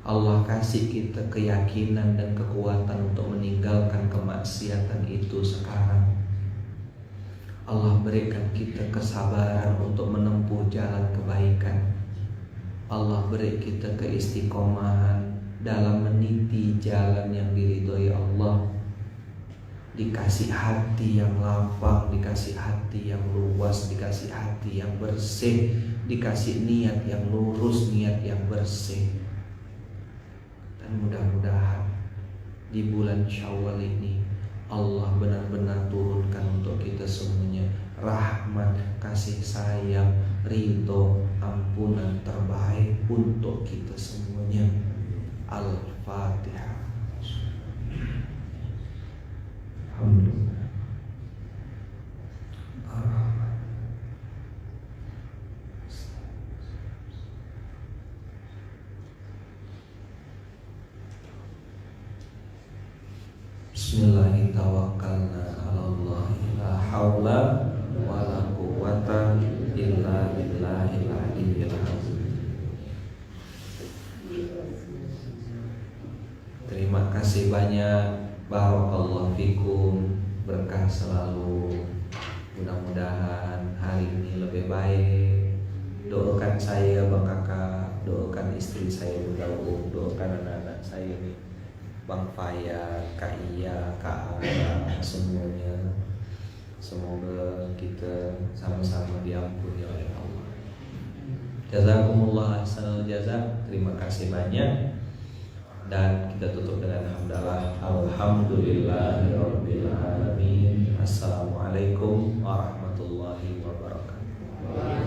Allah kasih kita keyakinan dan kekuatan untuk meninggalkan kemaksiatan itu sekarang. Allah berikan kita kesabaran untuk menempuh jalan kebaikan. Allah beri kita keistiqomahan dalam meniti jalan yang diridhoi Allah. Dikasih hati yang lapang, dikasih hati yang luas, dikasih hati yang bersih, dikasih niat yang lurus, niat yang bersih. Dan mudah-mudahan di bulan Syawal ini Allah benar-benar turunkan untuk kita semuanya rahmat, kasih sayang, ridho, ampunan terbaik untuk kita semuanya. Al-Fatihah. Alhamdulillah. Bismillahirrahmanirrahim. Tawakkalna 'alallah, la haula wala quwwata illa billahil aliyyil azim. Terima kasih banyak. Barakallahu fikum. Berkah selalu. Mudah-mudahan hari ini lebih baik. Doakan saya Bang Kakak, doakan istri saya Bunda Um, doakan anak-anak saya ini, Bang Faya, Kak Iya, Kak Ara, semuanya. Semoga kita sama-sama diampuni oleh Allah. Jazakumullah ahsanal jazak. Terima kasih banyak. Dan kita tutup dengan hamdalah. Alhamdulillahirabbil alamin. Assalamualaikum warahmatullahi wabarakatuh.